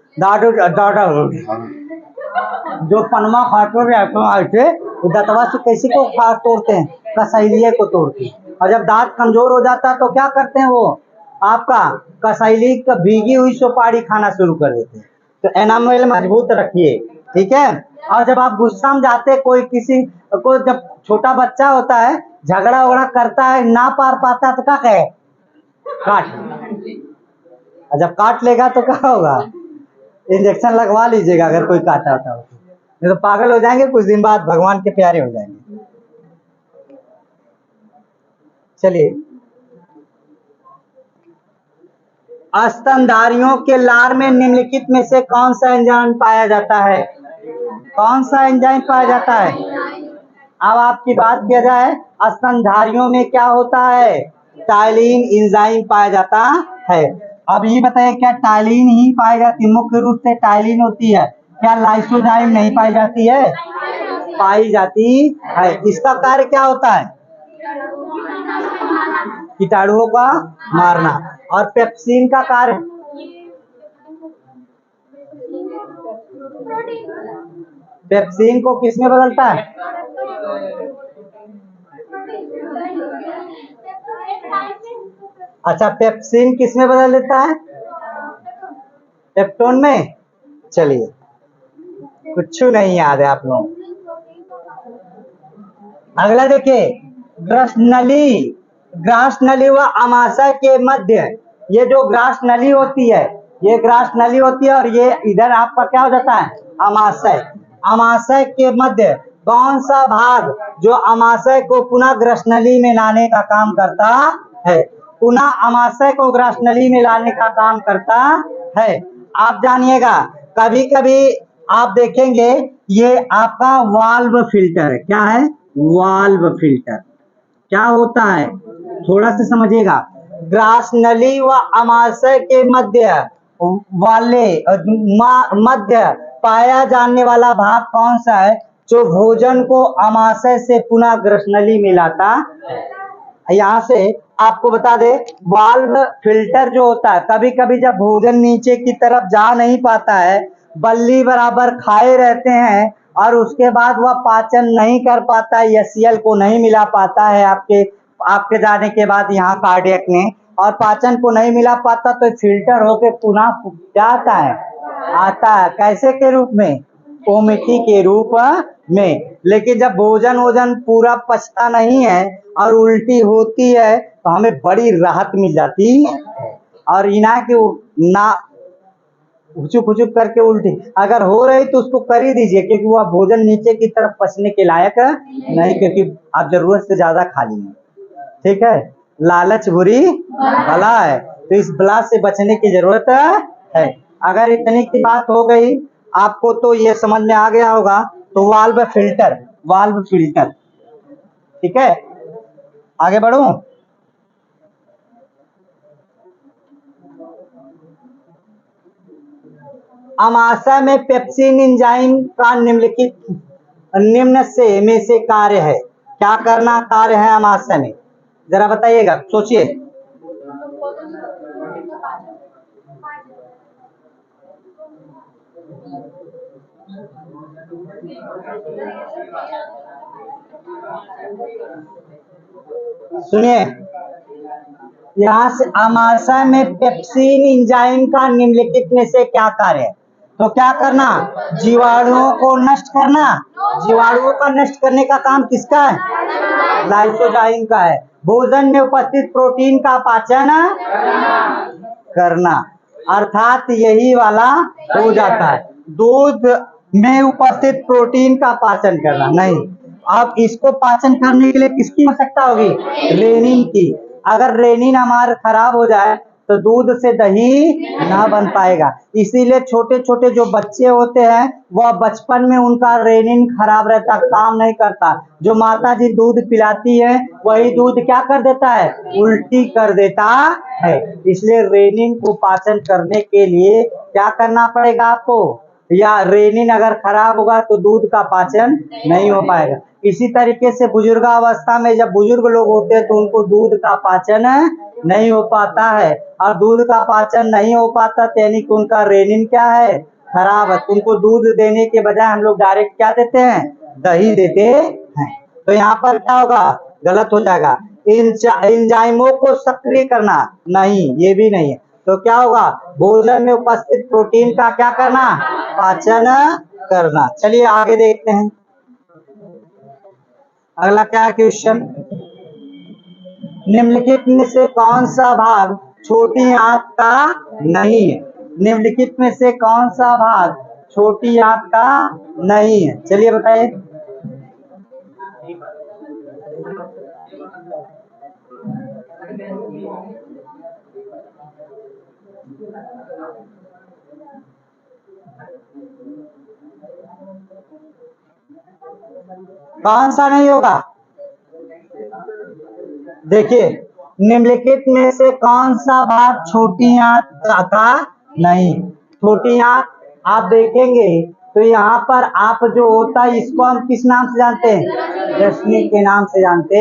जो पनमा खाते दतवा से कैसे को तोड़ते हैं? कसैलिये को तोड़ते हैं। और जब दांत कमजोर हो जाता है तो क्या करते हैं? वो आपका कसैली का भीगी हुई सुपारी खाना शुरू कर देते हैं। तो एनामेल मजबूत रखिए, ठीक है। और जब आप गुस्सा में जाते, कोई किसी को, जब छोटा बच्चा होता है झगड़ा वगड़ा करता है, ना पार पाता तो क्या कहे? काट। और जब काट लेगा तो क्या होगा? इंजेक्शन लगवा लीजिएगा अगर कोई काटा होता है, नहीं तो पागल हो जाएंगे, कुछ दिन बाद भगवान के प्यारे हो जाएंगे। चलिए, स्तनधारियों के लार में निम्नलिखित में से कौन सा एंजाइम पाया जाता है? कौन सा एंजाइम पाया जाता है? अब आपकी बात किया जाए, स्तनधारियों में क्या होता है? टाइलिन एंजाइम पाया जाता है। अब ये बताइए, क्या टाइलिन ही पाई जाती है? मुख्य रूप से टाइलिन होती है, क्या लाइसोजाइम नहीं पाई जाती है? पाई जाती है। इसका कार्य क्या होता है? कीटाणुओं का मारना। और पेप्सिन का कार्य? पेप्सिन को किस में बदलता है? अच्छा, पेप्सिन किस में बदल देता है? पेप्टोन में। चलिए, कुछ नहीं याद है आप लोग। अगला देखिए, ग्रास नली व अमाशय के मध्य, ये जो ग्रास नली होती है, ये ग्रास नली होती है, और ये इधर आपका क्या हो जाता है? अमाशय। अमाशय के मध्य कौन सा भाग जो अमाशय को पुनः ग्रास नली में लाने का काम करता है? पुनः अमाशय को ग्रास नली में लाने का काम करता है। आप जानिएगा, कभी कभी आप देखेंगे ये आपका वाल्व फिल्टर है। क्या है? Valve filter. क्या होता है? थोड़ा सा समझिएगा। ग्रास नली व अमाशय के मध्य वाले मध्य पाया जाने वाला भाग कौन सा है जो भोजन को अमाशय से पुनः ग्रास नली में लाता है? यहाँ से आपको बता दे, वाल्व फिल्टर जो होता है, कभी कभी जब भोजन नीचे की तरफ जा नहीं पाता है, बल्ली बराबर खाए रहते हैं और उसके बाद वह पाचन नहीं कर पाता है, एचसीएल को नहीं मिला पाता है आपके आपके जाने के बाद यहाँ कार्डियक में, और पाचन को नहीं मिला पाता तो फिल्टर होके पुनः क्या आता है कैसे के रूप में, ओमिटी के रूप में। लेकिन जब भोजन वोजन पूरा पचता नहीं है और उल्टी होती है तो हमें बड़ी राहत मिल जाती है। और इना के ना हुचुक हुचुक करके उल्टी अगर हो रही तो उसको कर ही दीजिए, क्योंकि वह भोजन नीचे की तरफ पचने के लायक नहीं, क्योंकि आप जरूरत से ज्यादा खा लिए। ठीक है, लालच बुरी भला है, तो इस बला से बचने की जरूरत है। अगर इतनी की बात हो गई आपको तो ये समझ में आ गया होगा। तो वाल्व फिल्टर, वाल्व फिल्टर, ठीक है, आगे बढ़ू। अमाशय में पेप्सिन एंजाइम का निम्नलिखित निम्न से में से कार्य है, क्या करना कार्य है अमाशय में, जरा बताइएगा, सोचिए। सुनिए, यहाँ से अमाशय में पेप्सिन एंजाइम का निम्नलिखित में से क्या कार्य है, तो क्या करना, जीवाणुओं को नष्ट करना। जीवाणुओं का नष्ट करने का काम किसका है, लाइसोजाइम का है। भोजन में उपस्थित प्रोटीन का पाचन करना, अर्थात यही वाला हो जाता है। दूध में उपस्थित प्रोटीन का पाचन करना नहीं। अब इसको पाचन करने के लिए किसकी आवश्यकता होगी, रेनिन की। अगर रेनिन हमारा खराब हो जाए तो दूध से दही ना बन पाएगा। इसीलिए छोटे छोटे जो बच्चे होते हैं वह बचपन में उनका रेनिन खराब रहता, काम नहीं करता। जो माता जी दूध पिलाती है वही दूध क्या कर देता है, उल्टी कर देता है। इसलिए रेनिन को पाचन करने के लिए क्या करना पड़ेगा आपको, या रेनिन अगर खराब होगा तो दूध का पाचन नहीं हो पाएगा। इसी तरीके से बुजुर्गावस्था में जब बुजुर्ग लोग होते हैं तो उनको दूध का पाचन नहीं हो पाता है, और दूध का पाचन नहीं हो पाता यानी कि उनका रेनिन क्या है, खराब है। उनको दूध देने के बजाय हम लोग डायरेक्ट क्या देते हैं, दही देते हैं। तो यहाँ पर क्या होगा, गलत हो जाएगा। एंजाइमों को सक्रिय करना नहीं, ये भी नहीं है। तो क्या होगा, भोजन में उपस्थित प्रोटीन का क्या करना, पाचन करना। चलिए आगे देखते हैं, अगला क्या क्वेश्चन, निम्नलिखित में से कौन सा भाग छोटी आंत का नहीं है, निम्नलिखित में से कौन सा भाग छोटी आंत का नहीं है, चलिए बताइए। कौन सा नहीं होगा, देखिए निम्नलिखित में से कौन सा भाग छोटी आंत का नहीं। छोटी आंत आप देखेंगे तो यहाँ पर आप जो होता है इसको हम किस नाम से जानते हैं, ग्रसनी के नाम से जानते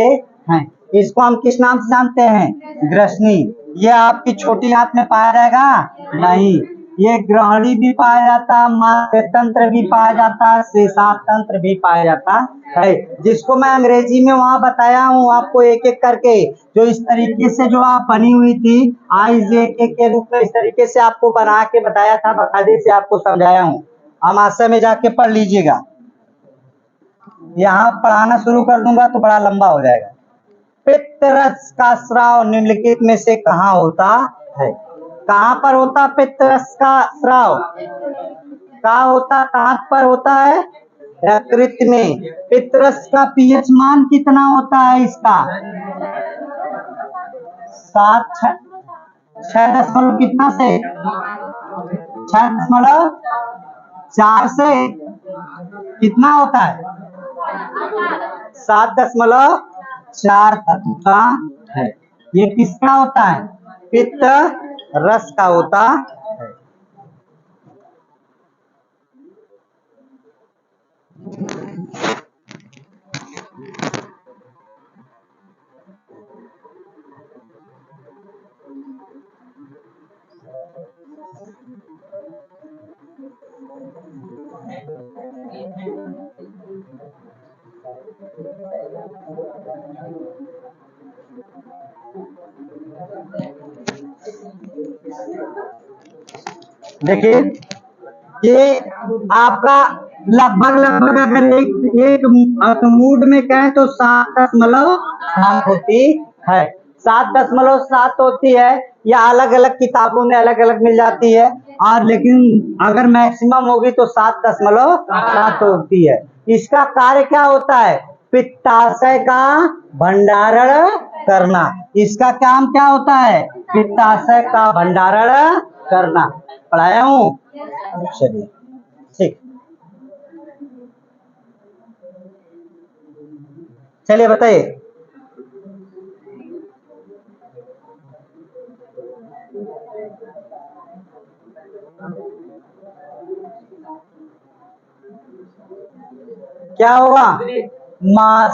हैं। इसको हम किस नाम से जानते हैं, ग्रसनी। ये आपकी छोटी आंत में पाया जाएगा नहीं। ये ग्रहणी भी पाया जाता है, मात्र तंत्र भी पाया जाता है, शेषात तंत्र भी पाया जाता है, जिसको मैं अंग्रेजी में वहां बताया हूँ आपको एक एक करके। जो इस तरीके से जो आप बनी हुई थी आईजेके के रूप में, इस तरीके से आपको बना के बताया था, बकायदे से आपको समझाया हूँ। अमाशय में जाके पढ़ लीजिएगा, यहाँ पढ़ाना शुरू कर दूंगा तो बड़ा लंबा हो जाएगा। पित्त रस का स्राव निम्नलिखित में से कहाँ होता है, कहाँ पर होता पित्त रस का स्राव, कहाँ होता, कहाँ पर होता है, यकृत में। पित्त रस का पीएच मान कितना होता है इसका, 7, 6 कितना से, 6.4 से कितना होता है, 7.4 तत्व का है। ये किसका होता है, पित्त रस का होता है। देखिए, ये आपका लगभग लगभग अगर एक एक मूड में कहें तो 7.7 होती है, 7.7 होती है, या अलग अलग किताबों में अलग अलग मिल जाती है। और लेकिन अगर मैक्सिमम होगी तो 7.7 होती है। इसका कार्य क्या होता है? पित्ताशय का भंडारण करना। इसका काम क्या होता है? पित्ताशय का भंडारण करना। पढ़ाया हूँ? चलिए, ठीक, चलिए बताइए। क्या होगा?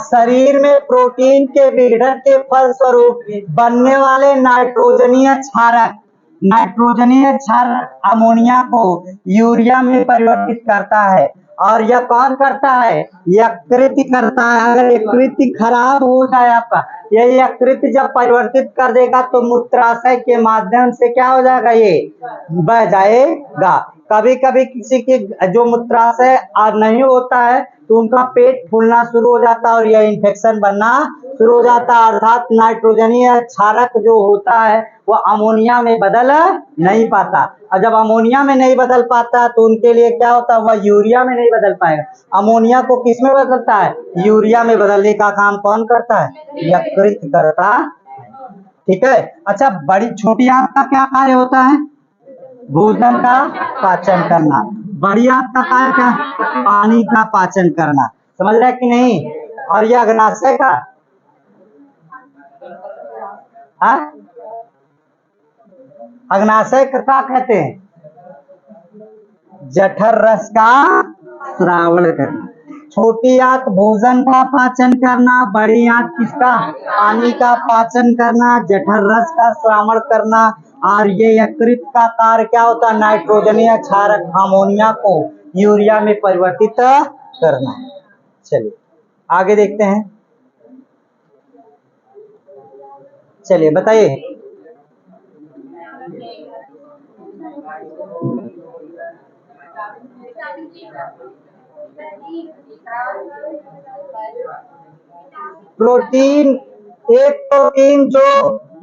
शरीर में प्रोटीन के विघटन के फलस्वरूप बनने वाले नाइट्रोजनीय क्षारक अमोनिया को यूरिया में परिवर्तित करता है। और यह कौन करता है? यकृत करता है। अगर यकृत खराब हो जाए आपका, ये यकृत जब परिवर्तित कर देगा तो मूत्राशय के माध्यम से क्या हो जाएगा? ये बह जाएगा। कभी कभी किसी की जो मूत्राशय नहीं होता है तो उनका पेट फूलना शुरू हो जाता है और यह इन्फेक्शन बनना शुरू हो जाता है। अर्थात नाइट्रोजनीय क्षारक जो होता है वो अमोनिया में बदल नहीं पाता, और जब अमोनिया में नहीं बदल पाता तो उनके लिए क्या होता है? वह यूरिया में नहीं बदल पाएगा। अमोनिया को किस में बदलता है? यूरिया में बदलने का काम कौन करता है? यकृत करता है। ठीक है। अच्छा, बड़ी छोटी आंत का क्या कार्य होता है? भोजन का पाचन करना। बड़ी आंत का कार्य क्या? पानी का पाचन करना। समझ रहे कि नहीं? और यह अग्नाशय का, अग्नाशय का कहते हैं जठर रस का श्रावण करना। छोटी आंत भोजन का पाचन करना, बड़ी आंत किसका? पानी का पाचन करना, जठर रस का श्रावण करना। और ये यकृत का कार्य क्या होता है? नाइट्रोजनीय क्षारक अमोनिया को यूरिया में परिवर्तित करना। चलिए आगे देखते हैं। चलिए बताइए। प्रोटीन, एक प्रोटीन जो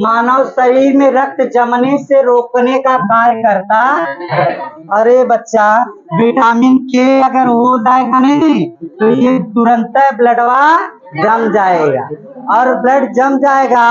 मानव शरीर में रक्त जमने से रोकने का कार्य करता है। अरे बच्चा, विटामिन के अगर हो जाएगा नहीं तो ये तुरंत ब्लडवा जम जाएगा, और ब्लड जम जाएगा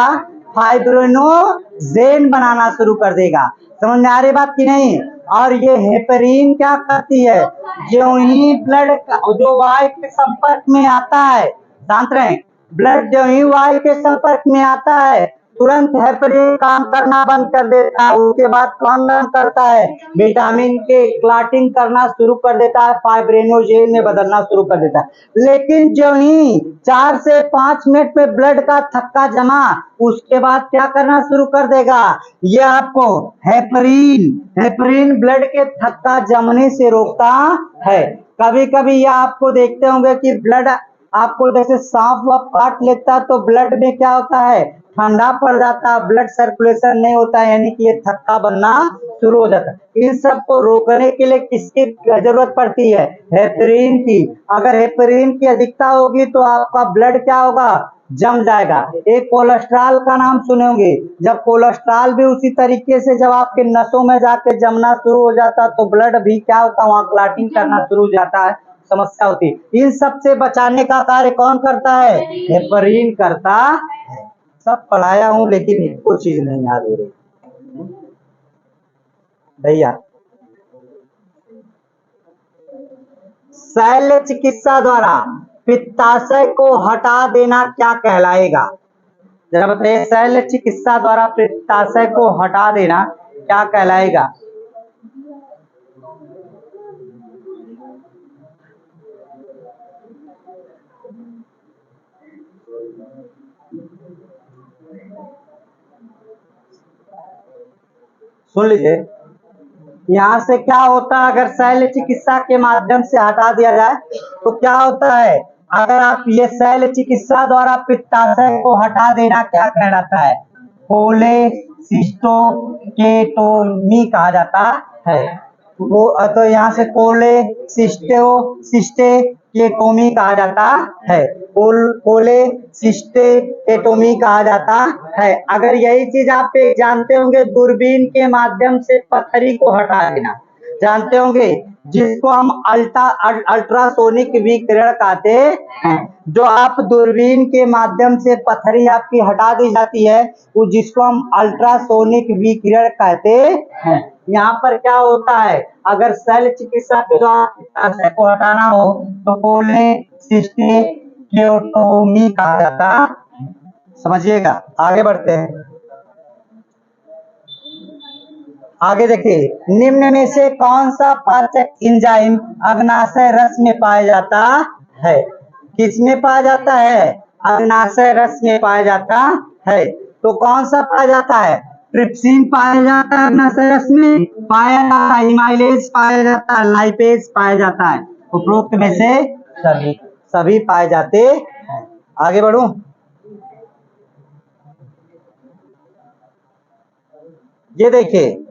फाइब्रिनोजेन बनाना शुरू कर देगा। समझ में आ रही बात की नहीं? और ये हेपरीन क्या करती है? जो ही ब्लड जो वायु के संपर्क में आता है, शांत रहें, ब्लड जो ही वायु के संपर्क में आता है तुरंत हेपरीन काम करना बंद कर देता है। उसके बाद कौन काम करता है? विटामिन के क्लॉटिंग करना शुरू कर देता है, फाइब्रिनोजेन में बदलना शुरू कर देता है। लेकिन जो ही 4 से 5 मिनट में ब्लड का थक्का जमा, उसके बाद क्या करना शुरू कर देगा? ये आपको हेपरीन ब्लड के थक्का जमने से रोकता है। कभी कभी ये आपको देखते होंगे कि ब्लड आपको जैसे सांप वाप काट लेता है तो ब्लड में क्या होता है? ठंडा पड़ जाता है, ब्लड सर्कुलेशन नहीं होता है, यानी कि ये थक्का बनना शुरू हो जाता है। इन सब को रोकने के लिए किसकी जरूरत पड़ती है? हेपरीन की। अगर हेपरीन की अधिकता होगी तो आपका ब्लड क्या होगा? जम जाएगा। एक कोलेस्ट्रॉल का नाम सुने होंगे, जब कोलेस्ट्रॉल भी उसी तरीके से जब आपके नसों में जाके जमना शुरू हो जाता तो ब्लड भी क्या होता? वहां क्लॉटिंग करना शुरू हो जाता है, समस्या होती है। इन सब से बचाने का कार्य कौन करता है? हेपरीन करता है। सब पढ़ाया हूं लेकिन एक चीज नहीं याद हो रही भैया। शल्य चिकित्सा द्वारा पित्ताशय को हटा देना क्या कहलाएगा? जरा बताइए, शल्य चिकित्सा द्वारा पित्ताशय को हटा देना क्या कहलाएगा? सुन लीजिए, यहाँ से क्या होता है, अगर शैल्य चिकित्सा के माध्यम से हटा दिया जाए तो क्या होता है, अगर आप ये शैल्य चिकित्सा द्वारा पित्ताशय को हटा देना क्या कहलाता है, कोलेसिस्टोकेटोमी कहा जाता है। वो तो यहाँ से कोलेसिस्टेकेटोमी कहा जाता है, कोलेसिस्टेकेटोमी कहा जाता है। अगर यही चीज आप जानते होंगे, दूरबीन के माध्यम से पथरी को हटा देना जानते होंगे, जिसको हम अल्ट्रासोनिक विकिरण कहते हैं। जो आप दूरबीन के माध्यम से पथरी आपकी हटा दी जाती है, वो जिसको हम अल्ट्रासोनिक विकिरण कहते हैं। यहाँ पर क्या होता है, अगर शल्य चिकित्सा के द्वारा को हटाना हो तो कोलेसिस्टेकेटोमी कहा जाता है। समझिएगा, आगे बढ़ते हैं। आगे देखिए, निम्न में से कौन सा पाचक एंजाइम अग्नाशय रस में पाया जाता है? किस में पाया जाता है? अग्नाशय रस में पाया जाता है। तो कौन सा पाया जाता है? ट्रिप्सिन पाया जाता है अग्नाशय रस में, पाया जाता है एमाइलेज पाया जाता है, लाइपेज पाया जाता है। उपरोक्त में से सभी पाए जाते हैं। आगे बढ़ूं। ये देखिए,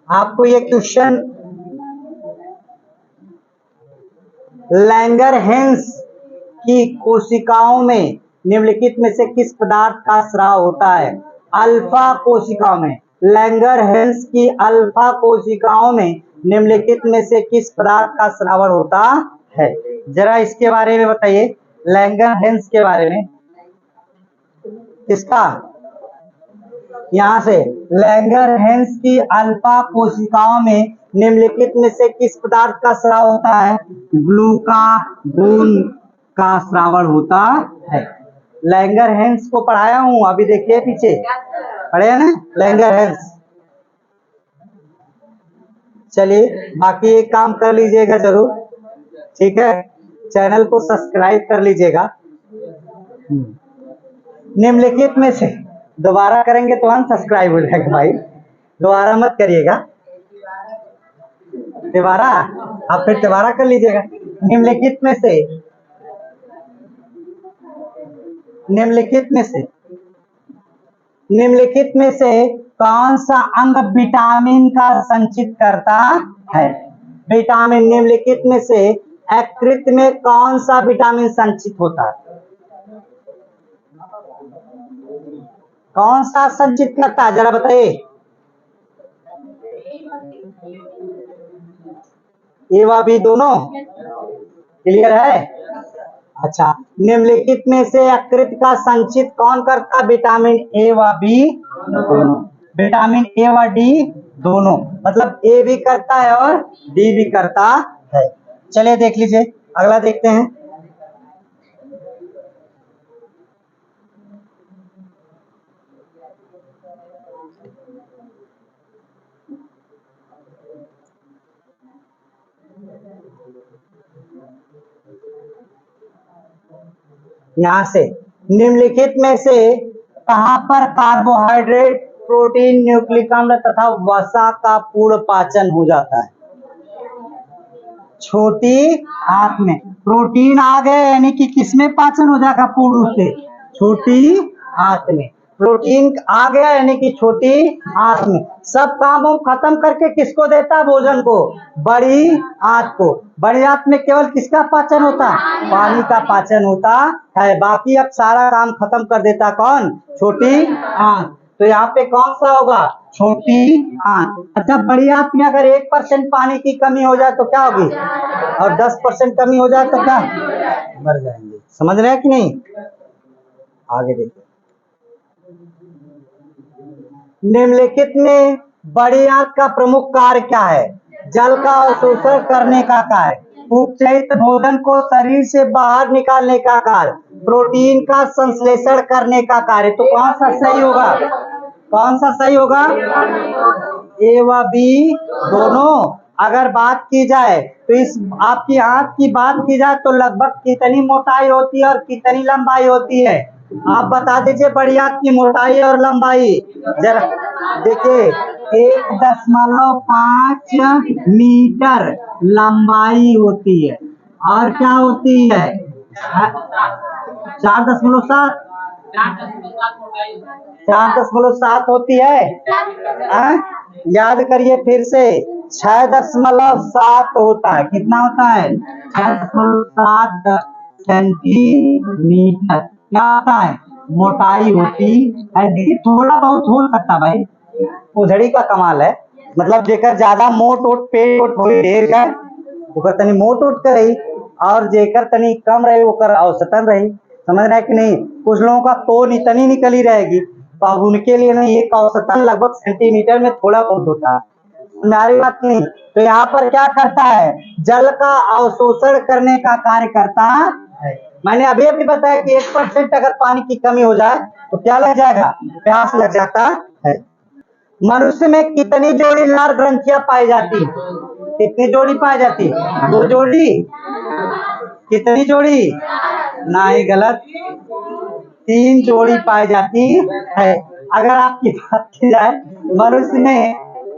आपको ये क्वेश्चन लैंगरहैंस की कोशिकाओं में निम्नलिखित में से किस पदार्थ का स्राव होता है? अल्फा कोशिकाओं में, लैंगरहैंस की अल्फा कोशिकाओं में निम्नलिखित में से किस पदार्थ का स्रावण होता है? जरा इसके बारे में बताइए, लैंगरहैंस के बारे में। किसका? यहाँ से लैंगरहैंस की अल्फा कोशिकाओं में निम्नलिखित में से किस पदार्थ का स्राव होता है? ग्लूकागोन का श्रावण होता है। लैंगरहैंस को पढ़ाया हूँ, अभी देखिए पीछे पढ़े हैं ना लैंगरहैंस। चलिए, बाकी एक काम कर लीजिएगा जरूर, ठीक है, चैनल को सब्सक्राइब कर लीजिएगा। निम्नलिखित में से, दोबारा करेंगे तो अनसब्सक्राइब हो जाएगा भाई, दोबारा मत करिएगा। दोबारा आप फिर दोबारा कर लीजिएगा। निम्नलिखित में से कौन सा अंग विटामिन का संचित करता है? विटामिन, निम्नलिखित में से यकृत में कौन सा विटामिन संचित होता है? कौन सा संचित करता है, जरा बताइए। ए व बी दोनों क्लियर है? अच्छा, निम्नलिखित में से यकृत का संचित कौन करता है? विटामिन ए व बी दोनों, विटामिन ए व डी दोनों, मतलब ए भी करता है और डी भी करता है। चलिए देख लीजिए, अगला देखते हैं। यहाँ से निम्नलिखित में से कहां पर कार्बोहाइड्रेट, प्रोटीन, न्यूक्लिक अम्ल तथा वसा का पूर्ण पाचन हो जाता है? छोटी आंत में। प्रोटीन आ गए यानी कि किसमें पाचन हो जाएगा पूर्ण रूप से? छोटी आंत में। प्रोटीन आ गया यानी कि छोटी आंत में। सब काम हम खत्म करके किसको देता है भोजन को? बड़ी आंत को। बड़ी आंत में केवल किसका पाचन होता है? पानी का पाचन होता है। बाकी अब सारा काम खत्म कर देता कौन? छोटी आंत। तो यहाँ पे कौन सा होगा? छोटी आंत। अच्छा, बड़ी आंत में अगर 1% पानी की कमी हो जाए तो क्या होगी? और 10% कमी हो जाए तो क्या? मर जाएंगे। समझ रहे हैं कि नहीं? आगे देखिए, निम्नलिखित में बड़ी आंत का प्रमुख कार्य क्या है? जल का अवशोषण करने का कार्य, उपचयित भोजन को शरीर से बाहर निकालने का कार्य, प्रोटीन का संश्लेषण करने का कार्य। तो कौन सा सही होगा? कौन सा सही होगा? ए व बी दोनों। अगर बात की जाए तो इस आपकी आंख की बात की जाए तो लगभग कितनी मोटाई होती है और कितनी लंबाई होती है? आप बता दीजिए बड़ी आंख की मोटाई और लंबाई जरा। देखिए 1.5 मीटर लंबाई होती है और क्या होती है? 4.7 4.7 होती है। याद करिए फिर से 6.7 होता है। कितना होता है? 6.7 सेंटीमीटर क्या होता है? मोटाई होती है। थोड़ा बहुत हो सकता भाई, उधड़ी का कमाल है। मतलब जेकर ज्यादा मोट ओट पेट ओट हो ढेर का ओकर तनी मोट ओट कर रही और जेकर तनी कम रही ओकर औसतन रही। समझ रहे हैं कि नहीं? कुछ लोगों का तोन इतनी निकली रहेगी तो अब उनके लिए नहीं, एक औसतन लगभग सेंटीमीटर में थोड़ा बहुत होता है। हमारी बात नहीं। तो यहाँ पर क्या करता है? जल का अवशोषण करने का कार्य करता है। मैंने अभी अभी बताया कि 1% अगर पानी की कमी हो जाए तो क्या लग जाएगा? प्यास लग जाता है। मनुष्य में कितनी जोड़ी लार ग्रंथियां पाई जाती है? कितनी जोड़ी पाई जाती है? 2 जोड़ी। कितनी जोड़ी? नहीं, गलत। 3 जोड़ी पाई जाती है। अगर आपकी बात की जाए मनुष्य में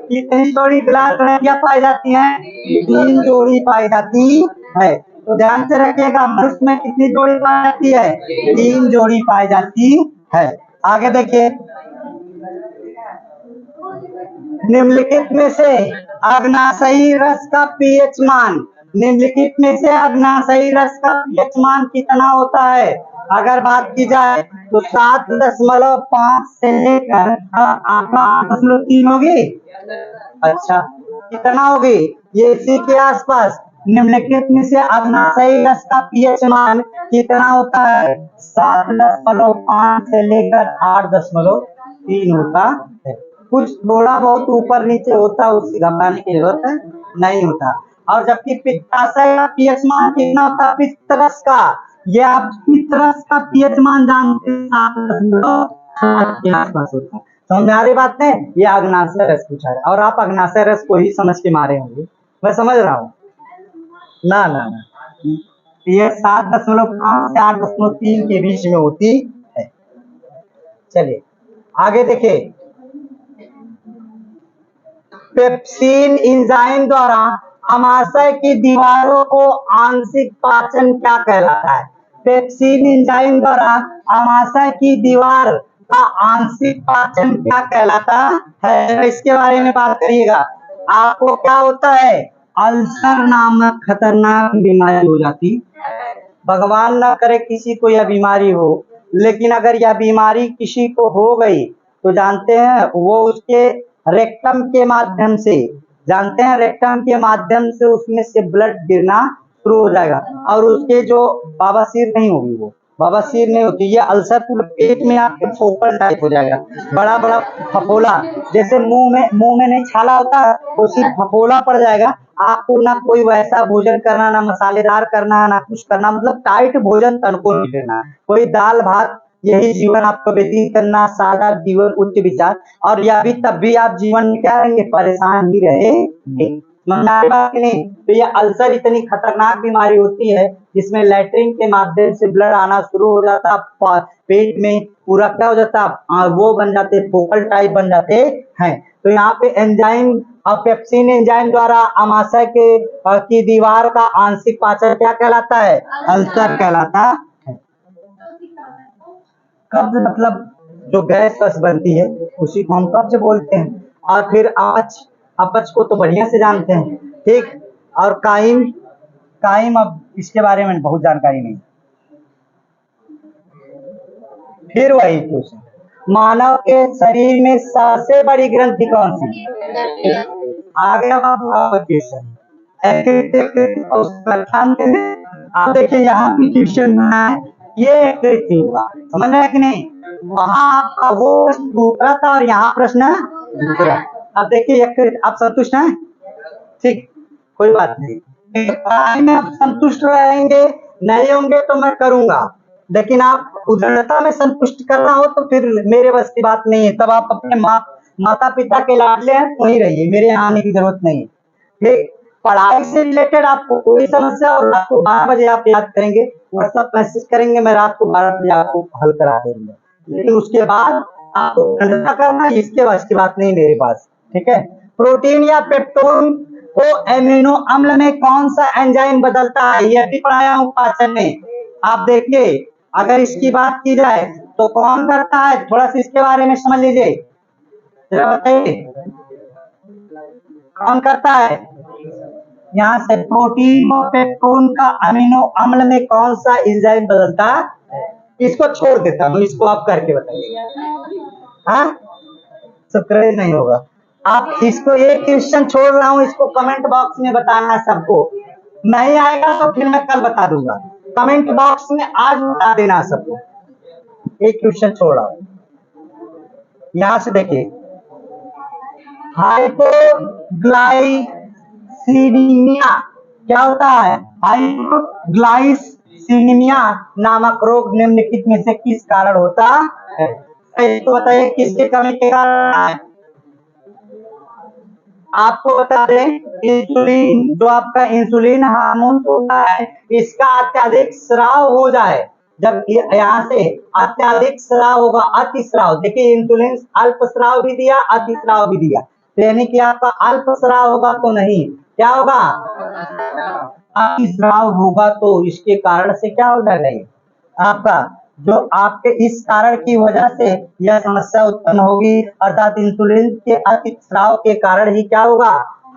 कितनी जोड़ी लार ग्रंथियां पाई जाती हैं? 3 जोड़ी पाई जाती है। तो ध्यान से रखिएगा, मनुष्य में कितनी जोड़ी पाई जाती है? 3 जोड़ी पाई जाती है। आगे देखिए, निम्नलिखित में से अग्नाशयी रस का पीएच मान, निम्नलिखित में से अग्नाशयी रस का पीएच मान कितना होता है? अगर बात की जाए तो 7.5 से लेकर आपका 8.3 होगी। अच्छा, कितना होगी? ये इसी के आसपास। निम्नलिखित में से अग्नाशयी रस का पीएच मान कितना होता है? 7.5 से लेकर 8.3 होता है। कुछ थोड़ा बहुत ऊपर नीचे होता है, उससे घबराने की जरूरत नहीं होता। और जबकि पित्ताशय का पीएच मान कितना होता है? पित्तरस का, ये आप पित्तरस का पीएच मान जानते हैं 7.7 के आसपास होता है। समझ में आ रही बात है? ये अग्नाशय रस पूछा है और आप अग्नाशय रस को ही समझ के मारे होंगे, मैं समझ रहा हूँ ना ना ना। ये 7.5 से 8.3 के बीच में होती है। चलिए आगे देखिए, पेप्सिन एंजाइम द्वारा अमाशय की दीवारों को आंशिक पाचन क्या कहलाता है? पेप्सिन एंजाइम द्वारा अमाशय की दीवार का आंशिक पाचन क्या कहलाता है? इसके बारे में बात करिएगा। आपको क्या होता है? अल्सर नामक खतरनाक बीमारी हो जाती। भगवान ना करे किसी को यह बीमारी हो, लेकिन अगर यह बीमारी किसी को हो गई तो जानते हैं वो उसके रेक्टम के माध्यम से, जानते हैं रेक्टम के माध्यम से उसमें से ब्लड गिरना शुरू हो जाएगा और उसके जो बवासीर नहीं होगी, वो बवासीर नहीं होती, ये अल्सर पूरे पेट में आपके फोकल टाइप हो जाएगा, बड़ा बड़ा फफोला, जैसे मुंह में नहीं छाला होता उसी फफोला पड़ जाएगा। आपको ना कोई वैसा भोजन करना, ना मसालेदार करना, ना कुछ करना, मतलब टाइट भोजन तनको नहीं लेना, कोई दाल भात, यही जीवन आपको व्यतीत करना, सादा जीवन, उच्च विचार। और यह भी तब भी आप जीवन में क्या रहेंगे? परेशान ही रहेंगे। नहीं, तो ये अल्सर इतनी खतरनाक बीमारी होती है जिसमें लैट्रिन के माध्यम से ब्लड आना शुरू हो जाता, पेट में पूरा क्या हो जाता, वो बन जाते, फोकल टाइप बन जाते हैं। तो यहाँ पे एंजाइम और पेप्सिन एंजाइम द्वारा अमाशय के की दीवार का आंशिक पाचन क्या कहलाता है? अल्सर कहलाता है। कब्ज मतलब जो गैस वैस बनती है उसी को हम कब्ज बोलते हैं। और फिर अपच, अपच को तो बढ़िया से जानते हैं, ठीक। और काइम, काइम अब इसके बारे में बहुत जानकारी नहीं। फिर वही क्वेश्चन, मानव के शरीर में सबसे बड़ी ग्रंथि कौन सी? आगे क्वेश्चन आप देखिए यहाँ भी क्वेश्चन है, ये समझ रहे कि नहीं? वहां आपका वो दूसरा था और यहाँ प्रश्न दूसरा। अब देखिए आप संतुष्ट हैं? ठीक, कोई बात नहीं। पढ़ाई में आप संतुष्ट रहेंगे, नहीं होंगे तो मैं करूंगा, लेकिन आप उदारता में संतुष्ट करना हो तो फिर मेरे बस की बात नहीं है। तब आप अपने माता पिता के लाडले हैं, वहीं रहिए, मेरे यहाँ आने की जरूरत नहीं। ठीक, पढ़ाई से रिलेटेड आपको कोई समस्या हो रात को 12 बजे आप याद करेंगे, व्हाट्सएप मैसेज करेंगे, मैं रात को 12 बजे आपको हल करा दूंगा। लेकिन उसके बाद आपको गणना करना इसके बस की बात नहीं मेरे पास। ठीक है, प्रोटीन या पेप्टोन को एमिनो अम्ल में कौन सा एंजाइम बदलता है, ये भी पढ़ाया हूँ पाचन में। आप देखिए, अगर इसकी बात की जाए तो कौन करता है, थोड़ा सा इसके बारे में समझ लीजिए, जरा बताइए कौन करता है। यहाँ से प्रोटीन और पेप्टोन का अमीनो अम्ल में कौन सा एंजाइम बदलता है, इसको छोड़ देता हूँ, इसको आप करके बताइए। हाँ, सब्सक्राइब नहीं होगा। आप इसको एक क्वेश्चन छोड़ रहा हूँ, इसको कमेंट बॉक्स में बताना है सबको, नहीं आएगा तो फिर मैं कल बता दूंगा। कमेंट बॉक्स में आज बता देना सबको, एक क्वेश्चन छोड़ रहा हूँ। यहां से देखिए, हाइपोग्लाइसीमिया क्या होता है, हाइपोग्लाइसीमिया नामक रोग निम्नलिखित में से किस कारण होता है, तो बताइए किसके कमी के कारण है। आपको बता दें, इंसुलिन, जो आपका इंसुलिन हार्मोन होता है, इसका अत्यधिक स्राव हो जाए, जब यहाँ से अत्यधिक स्राव होगा, अति स्राव, देखिए इंसुलिन अल्प स्राव भी दिया, अति स्राव भी दिया, यानी कि आपका अल्प स्राव होगा तो नहीं, क्या होगा, अति स्राव होगा, तो इसके कारण से क्या हो जाएगा आपका, जो आपके इस कारण की वजह से यह समस्या उत्पन्न होगी, अर्थात इंसुलिन के अति स्राव के कारण ही क्या होगा,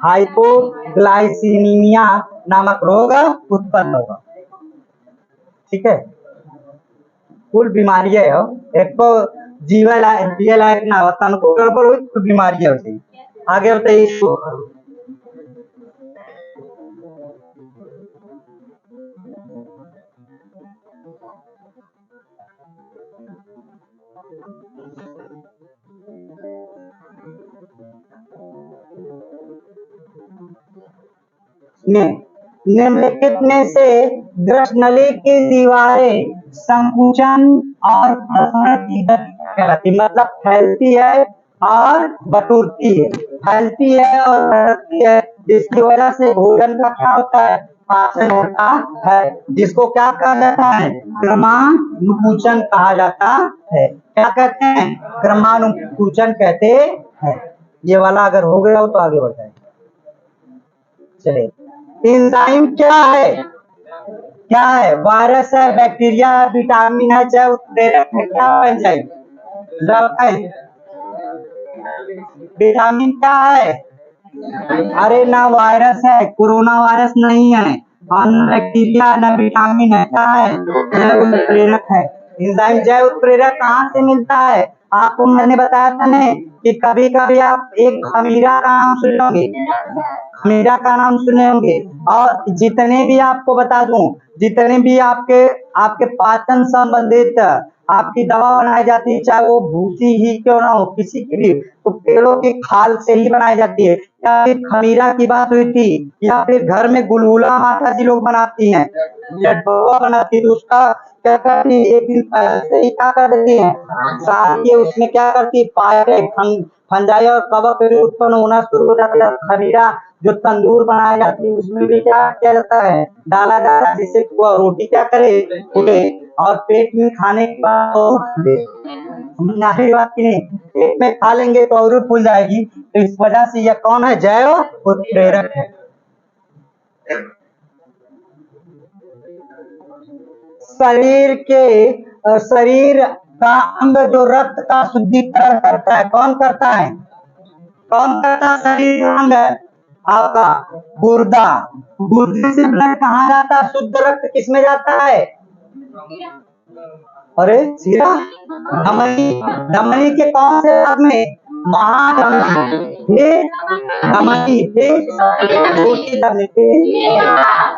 हाइपोग्लाइसीमिया नामक रोग उत्पन्न होगा। ठीक है, कुल बीमारियां है, एक तो जीवन जिए लायक ना होता, को गड़बड़ हुई तो बीमारियां होती। आगे बताइए इसको, निम्नलिखित में से दृष्टनली की दीवारें संकुचन और प्रसारण की गति कहलाती, मतलब फैलती है और बटूरती है, फैलती है और बढ़ती है, जिसकी वजह से भोजन का क्या होता है, पाचन होता है, जिसको क्या कहा जाता है, क्रमानुकुचन कहा जाता है। क्या कहते हैं, क्रमानुकुचन कहते हैं। ये वाला अगर हो गया हो तो आगे बढ़ जाए। चलिए, एंजाइम क्या है, क्या है, वायरस है, बैक्टीरिया है, विटामिन है, चाहे उत्प्रेरक है, क्या है एंजाइम, विटामिन क्या है, अरे ना वायरस है, कोरोना वायरस नहीं है, और न बैक्टीरिया न विटामिन है, क्या है, जैव उत्प्रेरक है। एंजाइम जैव उत्प्रेरक कहाँ से मिलता है, आपको मैंने बताया था ना कि कभी कभी आप एक खमीरा का नाम सुने होंगे, खमीरा का नाम सुने होंगे, और जितने भी आपको बता दूं, जितने भी आपके आपके पाचन संबंधित आपकी दवा बनाई जाती है, चाहे वो भूसी ही क्यों ना हो, किसी की भी, तो पेड़ों की खाल से ही बनाई जाती है, या फिर खमीरा की बात हुई थी, या फिर घर में गुलगुला माता जी लोग बनाती हैं, बनाती है, उसका क्या करती है, एक दिन पहले से ही क्या कर देती है, साथ ही उसमें क्या करती है, पायरे फंजाई और कवक उत्पन्न होना शुरू हो जाता है। खमीरा जो तंदूर बनाया जाती है उसमें भी क्या किया जाता है, डाला जाता है, जिससे वह रोटी क्या करे, फूले, और पेट में खाने के बाद बात की नहीं, पेट में खा लेंगे तो और फूल जाएगी, तो इस वजह से यह कौन है, जैव उत्प्रेरक है। शरीर का अंग जो रक्त का शुद्धिकरण करता है, कौन करता है, कौन करता है, शरीर का अंग आपका गुर्दा, गुर्दे से ब्लड कहाँ जाता है, शुद्ध रक्त किसमें जाता है, अरे सीधा धमनी, धमनी के कौन से भाग में, महाधमनी, धमनी, छोटी धमनी,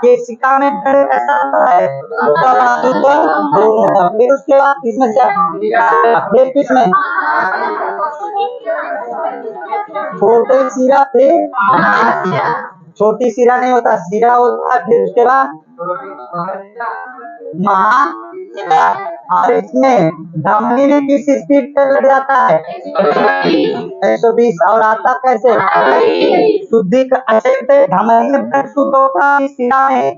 केशिका में ब्लड कैसा होता है, फिर उसके बाद किसमें से, फिर किसमें, छोटे सिरा पे, छोटी सिरा नहीं होता, सिरा होता है, फिर उसके बाद और इसमें धमनी में किस स्पीड पे लग जाता है? 120। और आता कैसे? शुद्धि ऐसे धमनी में ब्लड शुद्ध होता है शिरा है,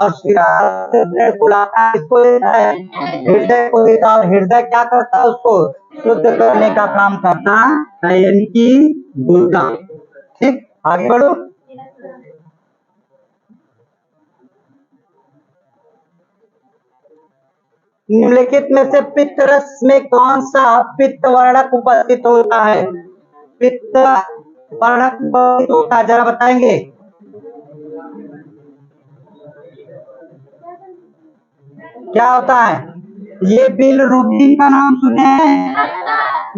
और शिरा से ब्लड बुलाता है, इसको देता है हृदय को देता है, और हृदय क्या करता है? उसको शुद्ध करने का काम करता है, यानी कि गुर्दा। ठीक, आगे बढ़ो। निम्नलिखित में से पित्त रस में कौन सा पित्त वर्णक उपस्थित होता है? पित्त वर्णक उपस्थित होता है, जरा बताएंगे। क्या होता है? ये बिलरुबिन का नाम सुने हैं?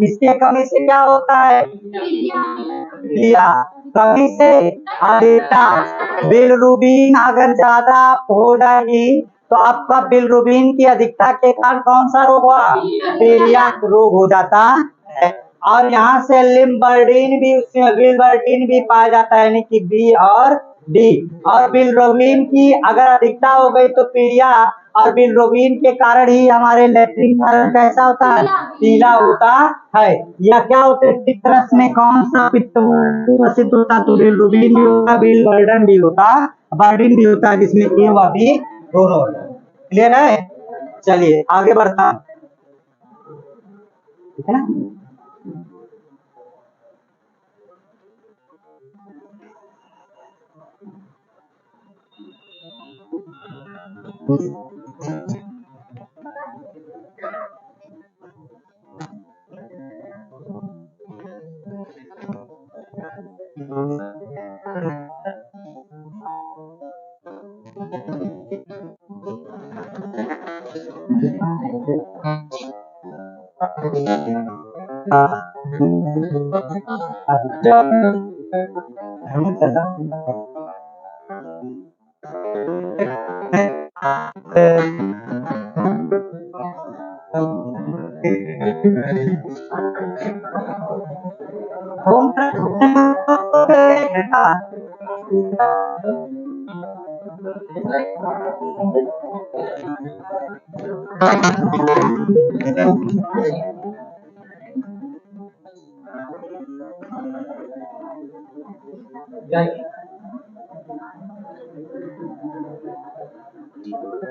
इसके कमी से क्या होता है? पीलिया। कमी से अधिकता। बिलरुबिन अगर ज्यादा हो जाएगी तो आपका बिलरुबिन की अधिकता के कारण कौन सा रोग हुआ? पीलिया रोग हो जाता है। और यहाँ से लिम्बर्डिन भी, उसमें बिलवर्डिन भी पाया जाता है, यानी कि बी और डी। और बिलरुबिन की अगर अधिकता हो गई तो पीलिया, और बिलरुबिन के कारण ही हमारे लैट्रिन कारण कैसा होता है? पीला होता है। या क्या होता है? पित्त रस में कौन सा पित्त उपस्थित होता? तो बिलरुबिन भी होता, बिलवर्डन भी होता, बर्डिन भी होता है, जिसमें ए व बी दोनों होता है। क्लियर है? चलिए आगे बढ़ता, ठीक है ना।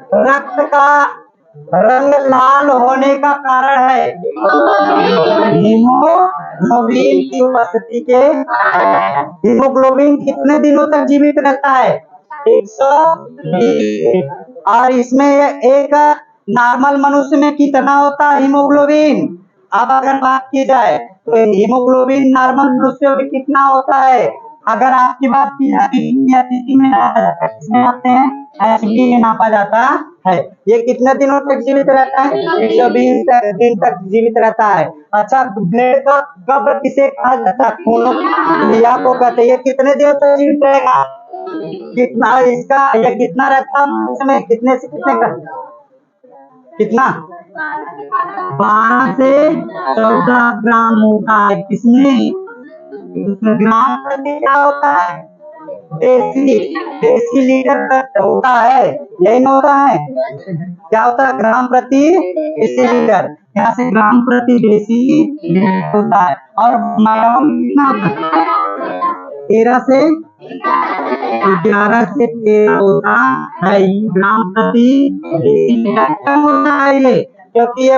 रक्त का रंग लाल होने का कारण है हीमोग्लोबिन की उपस्थिति के। हीमोग्लोबिन कितने दिनों तक जीवित रहता है? 120। और इसमें एक नॉर्मल मनुष्य में कितना होता है हीमोग्लोबिन? अब अगर बात की जाए तो हीमोग्लोबिन नॉर्मल मनुष्य में कितना होता है? अगर आपकी बात की जाए में आते हैं, एचबी में नापा जाता है। ये कितने दिनों तक जीवित रहता है? 120 दिन तक जीवित रहता है। अच्छा, ब्लड का कब्र किसे कहा जाता है? खून को कहते हैं। ये कितने दिनों तक जीवित रहेगा? कितना इसका, ये कितना रहता है? कितने से कितने का? कितना? 12 से 14 ग्राम होता है। किसमें? ग्राम प्रति क्या होता है? देसी लीटर होता है, यही ना होता है? क्या होता है? ग्राम प्रति देसी लीटर। यहाँ से ग्राम प्रति देसी लीटर होता है। और मायोम कितना होता है? 13 से 11 से 13 होता है ग्राम प्रति देसी लीटर होता है ये, क्योंकि ये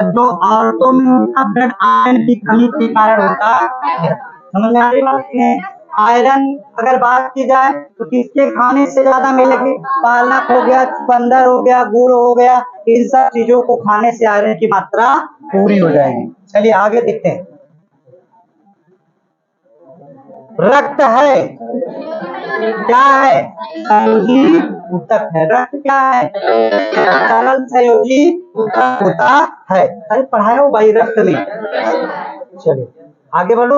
जो औरतों में ब्लड आयरन की कमी के कारण होता है। समझ आ रही बात है? आयरन अगर बात की जाए तो किसके खाने से ज्यादा मिलेगी? पालक हो गया, चुकंदर हो गया, गुड़ हो गया, इन सब चीजों को खाने से आयरन की मात्रा पूरी हो जाएगी। चलिए आगे देखते हैं। रक्त है, क्या है? संयोजी ऊतक है। रक्त क्या है? तरल संयोजी ऊतक होता है। अरे पढ़ाया हो भाई रक्त में। चलिए आगे बढ़ो।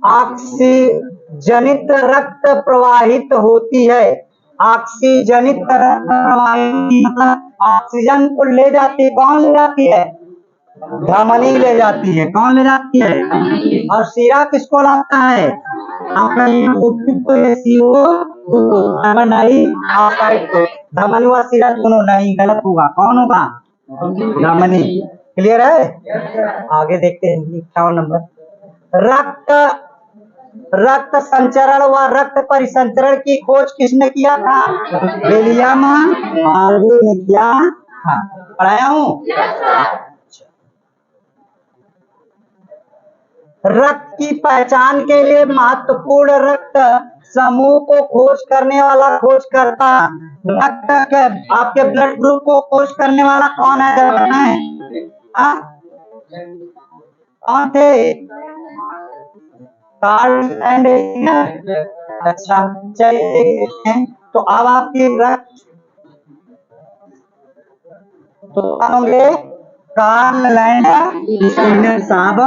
ऑक्सीजनित रक्त प्रवाहित होती है। ऑक्सीजनित रक्त प्रवाहित मतलब ऑक्सीजन को ले जाती, कौन ले जाती है? धमनी ले जाती है। कौन ले जाती है? और शीरा किसको लाता है? आपका नहीं, धमनी व शीरा दोनों नहीं, गलत होगा। कौन होगा? धमनी। क्लियर है? आगे देखते हैं 51 नंबर। रक्त रक्त संचरण व रक्त परिसंचरण की खोज किसने किया था? विलियम हार्वे ने किया था। पढ़ाया हूँ। रक्त की पहचान के लिए महत्वपूर्ण रक्त समूह को खोज करने वाला खोजकर्ता, रक्त के आपके ब्लड ग्रुप को खोज करने वाला कौन है? जरा बताएं। कौन थे? Karl and. अच्छा, चलिए तो अब आपकी रक्त तो होंगे कार्ल लैंड स्टीनर साहब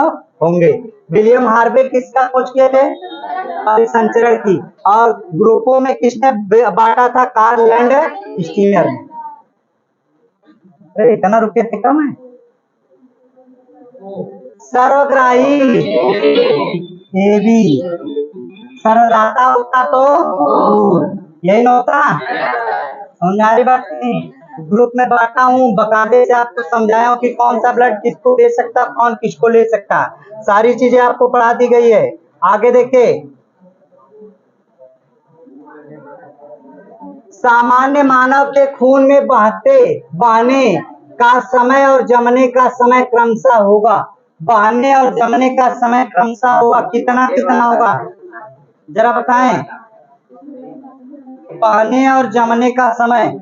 होंगे। विलियम हार्वे किसका खोज किए थे? परिसंचरण की। और ग्रुपों में किसने बांटा था? कार्ल लैंड स्टीनर ने। अरे इतना रुपये थे कम है। सर्वग्राही एबी, सर्वदाता होता तो यही होता। समझारी बात नहीं। ग्रुप में बांटा हूँ, बकायदे से आपको समझाया हूँ कि कौन सा ब्लड किसको दे सकता, कौन किसको ले सकता। सारी चीजें आपको पढ़ा दी गई है। आगे देखे, सामान्य मानव के खून में बहने का समय और जमने का समय क्रमशः होगा। बहने और जमने का समय क्रमशः होगा। कितना कितना होगा? जरा बताएं। बहने और जमने का समय,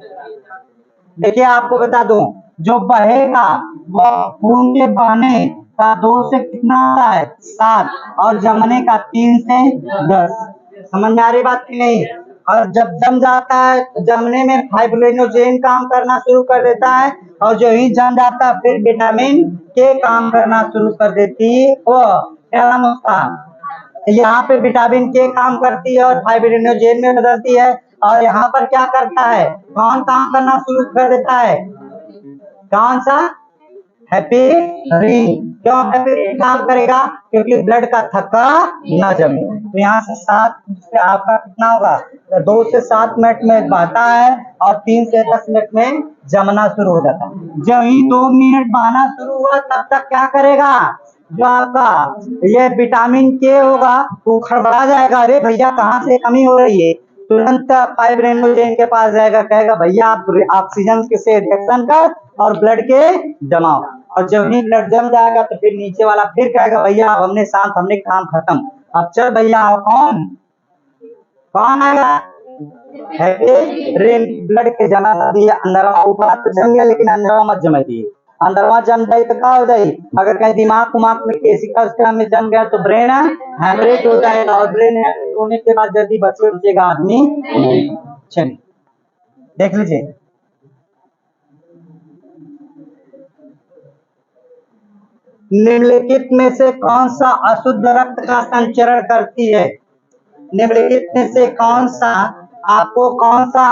देखिए आपको बता दूं, जो बहेगा वो खून के बहने का 2 से कितना होता है? 7, और जमने का 3 से 10। समझ में आ रही बात की नहीं? और जब जम जाता है, जमने में फाइब्रिनोजेन काम करना शुरू कर देता है, और जो ही जम जाता है फिर विटामिन के काम करना शुरू कर देती है। वो क्या नाम उसका? यहाँ पे विटामिन के काम करती है और फाइब्रिनोजेन में बदलती है। और यहाँ पर क्या करता है? कौन काम करना शुरू कर देता है? कौन सा? हेपेरिन। क्यों हेपेरिन काम करेगा? क्योंकि ब्लड का थक्का न जमे। तो यहाँ से 7 से आपका कितना होगा? 2 से 7 मिनट में बहता है और 3 से 10 मिनट में जमना शुरू हो जाता है। जब ही 2 मिनट बहना शुरू हुआ तब तक क्या करेगा? जो आपका ये विटामिन के होगा वो खड़बड़ा जाएगा। अरे भैया कहाँ से कमी हो रही है? तुरंत फाइब्रिनोजेन के पास जाएगा, कहेगा भैया आप ऑक्सीजन से रिएक्शन कर और ब्लड के जमाओ। और जब ही ब्लड जम जाएगा तो फिर नीचे वाला फिर कहेगा भैया अब हमने शांत, हमने काम खत्म, अब चल भैया। कौन कौन आएगा? हेपेरिन ब्लड के जमा दिए अंदर, ऊपर तो जम गया लेकिन अंदर मत जमा दिए। अंदरवा जम जाए तो क्या हो जाए? अगर कहीं दिमाग उमाग में केसिका में जम गया तो ब्रेन हैमरेज हो जाएगा, और ब्रेन हैमरेज होने के बाद जल्दी बचेगा आदमी। चलिए देख लीजिए, निम्नलिखित में से कौन सा अशुद्ध रक्त का संचरण करती है? निम्नलिखित में से कौन सा, आपको कौन सा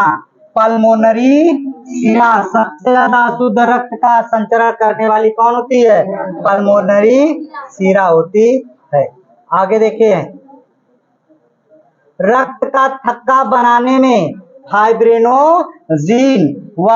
पल्मोनरी शीरा, सबसे ज्यादा अशुद्ध रक्त का संचरण करने वाली कौन होती है? पल्मोनरी शीरा होती है। आगे देखिए, रक्त का थक्का बनाने में फाइब्रिनोजीन व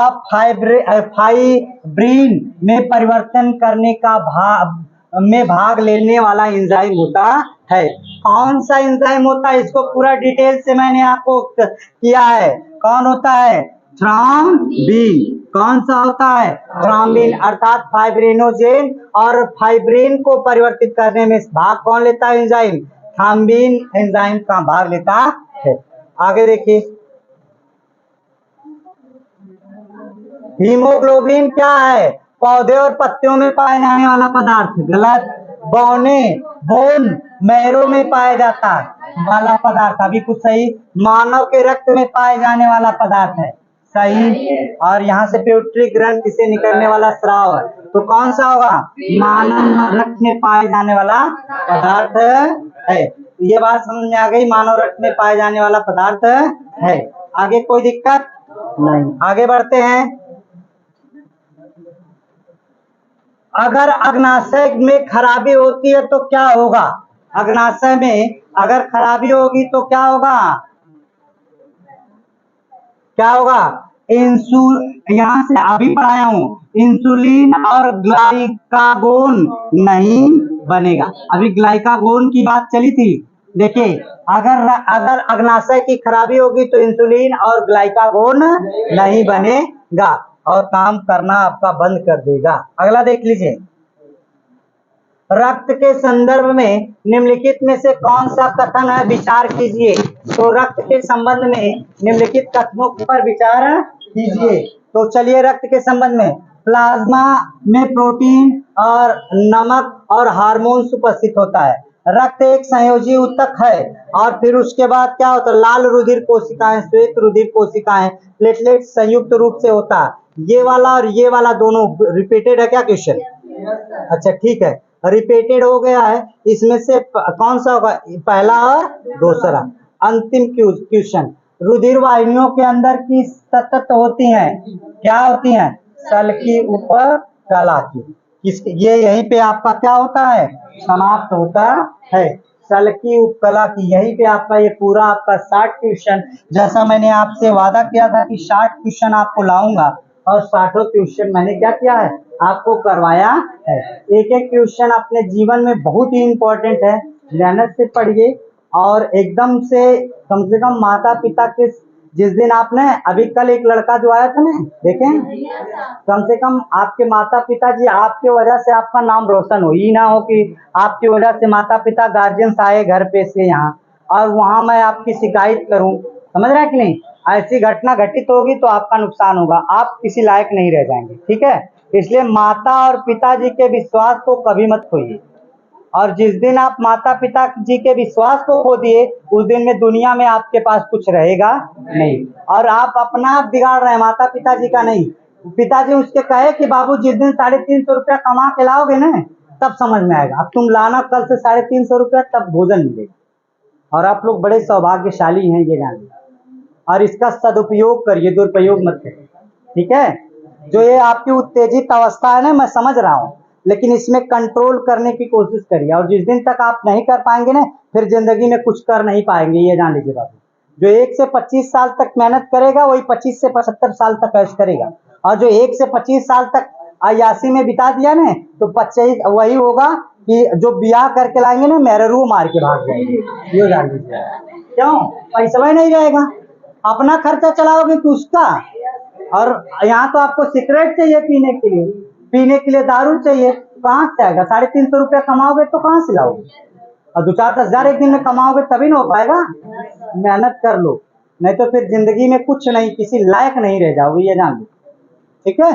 फाइब्रिन में परिवर्तन करने का भाग लेने वाला एंजाइम होता है। कौन सा एंजाइम होता है? इसको पूरा डिटेल से मैंने आपको किया है। कौन होता है? थ्रोम्बिन। कौन सा होता है? थ्रोम्बिन, अर्थात फाइब्रिनोजेन और फाइब्रिन को परिवर्तित करने में भाग कौन लेता है? एंजाइम थ्रोम्बिन एंजाइम का भाग लेता है। आगे देखिए, हीमोग्लोबिन क्या है? पौधे और पत्तियों में पाए जाने वाला पदार्थ। गलत। बोन मैरो में पाया जाता वाला पदार्थ। अभी कुछ सही। मानव के रक्त में पाए जाने वाला पदार्थ है। सही। और यहाँ से प्यूटरी ग्रंथि से निकलने वाला स्राव है। तो कौन सा होगा? मानव रक्त में पाए जाने वाला पदार्थ है। ये बात समझ में आ गई? मानव रक्त में पाए जाने वाला पदार्थ है। आगे कोई दिक्कत नहीं। आगे बढ़ते हैं। अगर अग्नाशय में खराबी होती है तो क्या होगा? अग्नाशय में अगर खराबी होगी तो क्या होगा? क्या होगा? यहां से अभी पढ़ाया हूं, इंसुलिन और ग्लाइकागोन नहीं बनेगा। अभी ग्लाइकागोन की बात चली थी। देखिए, अगर अग्नाशय की खराबी होगी तो इंसुलिन और ग्लाइकागोन नहीं बनेगा और काम करना आपका बंद कर देगा। अगला देख लीजिए, रक्त के संदर्भ में निम्नलिखित में से कौन सा कथन है, विचार कीजिए। तो रक्त के संबंध में निम्नलिखित कथनों पर विचार कीजिए। तो चलिए, रक्त के संबंध में प्लाज्मा में प्रोटीन और नमक और हार्मोन्स उपस्थित होता है। रक्त एक संयोजी ऊतक है और फिर उसके बाद क्या होता है? लाल रुधिर कोशिकाएं, श्वेत रुधिर कोशिकाएं, प्लेटलेट संयुक्त रूप से होता है। ये वाला और ये वाला दोनों रिपीटेड है क्या क्वेश्चन? अच्छा ठीक है, रिपीटेड हो गया है। इसमें से कौन सा होगा? पहला और दूसरा। अंतिम क्वेश्चन, रुधिर वाहिनियों के अंदर की सतत होती हैं, क्या होती हैं? सल्की उपकला की। ये यहीं पे आपका क्या होता है? समाप्त होता है। सल्की उपकला की, यहीं पे आपका ये पूरा आपका 60 क्वेश्चन, जैसा मैंने आपसे वादा किया था कि 60 क्वेश्चन आपको लाऊंगा और 60 क्वेश्चन मैंने क्या किया है? आपको करवाया है। एक एक क्वेश्चन अपने जीवन में बहुत ही इंपॉर्टेंट है, मेहनत से पढ़िए और एकदम से कम माता पिता के, जिस दिन आपने अभी कल एक लड़का जो आया था ना, देखें, कम से कम आपके माता पिता जी, आपके वजह से आपका नाम रोशन हो, ये ना हो कि आपकी वजह से माता पिता गार्जियंस आए घर पे से यहाँ और वहां मैं आपकी शिकायत करूं, समझ रहे हैं कि नहीं? ऐसी घटना घटित होगी तो आपका नुकसान होगा, आप किसी लायक नहीं रह जाएंगे। ठीक है, इसलिए माता और पिताजी के विश्वास को कभी मत खोइए और जिस दिन आप माता पिता जी के विश्वास को खो दिए उस दिन में दुनिया में आपके पास कुछ रहेगा नहीं और आप अपना आप बिगाड़ रहे हैं, माता पिताजी का नहीं। पिताजी उसके कहे कि बाबू जिस दिन 350 रुपया कमा के लाओगे ना तब समझ में आएगा, अब तुम लाना कल से 350 रुपया, तब भोजन मिलेगा। और आप लोग बड़े सौभाग्यशाली हैं, ये जानिए, और इसका सदुपयोग करिए, दुरुपयोग मत करिए। ठीक है, जो ये आपकी उत्तेजित अवस्था है ना, मैं समझ रहा हूँ, लेकिन इसमें कंट्रोल करने की कोशिश करिए और जिस दिन तक आप नहीं कर पाएंगे ना फिर जिंदगी में कुछ कर नहीं पाएंगे, ये जान लीजिए बाबू। जो 1 से 25 साल तक मेहनत करेगा वही 25 से 75 साल तक ऐश करेगा और जो 1 से 25 साल तक अयासी में बिता दिया ना तो 25 वही होगा कि जो ब्याह करके लाएंगे ना मेहरू मार के भाग जाएंगे, ये जान लीजिए। क्यों? पैसा ही नहीं रहेगा, अपना खर्चा चलाओगे कि उसका? और यहाँ तो आपको सिगरेट चाहिए पीने के लिए दारू चाहिए, कहाँ से आएगा? 350 रुपया कमाओगे तो कहाँ से लाओगे? और 2-4-10 हजार एक दिन में कमाओगे तभी ना हो पाएगा। मेहनत कर लो, नहीं तो फिर जिंदगी में कुछ नहीं, किसी लायक नहीं रह जाओगे, ये जान लो। ठीक है।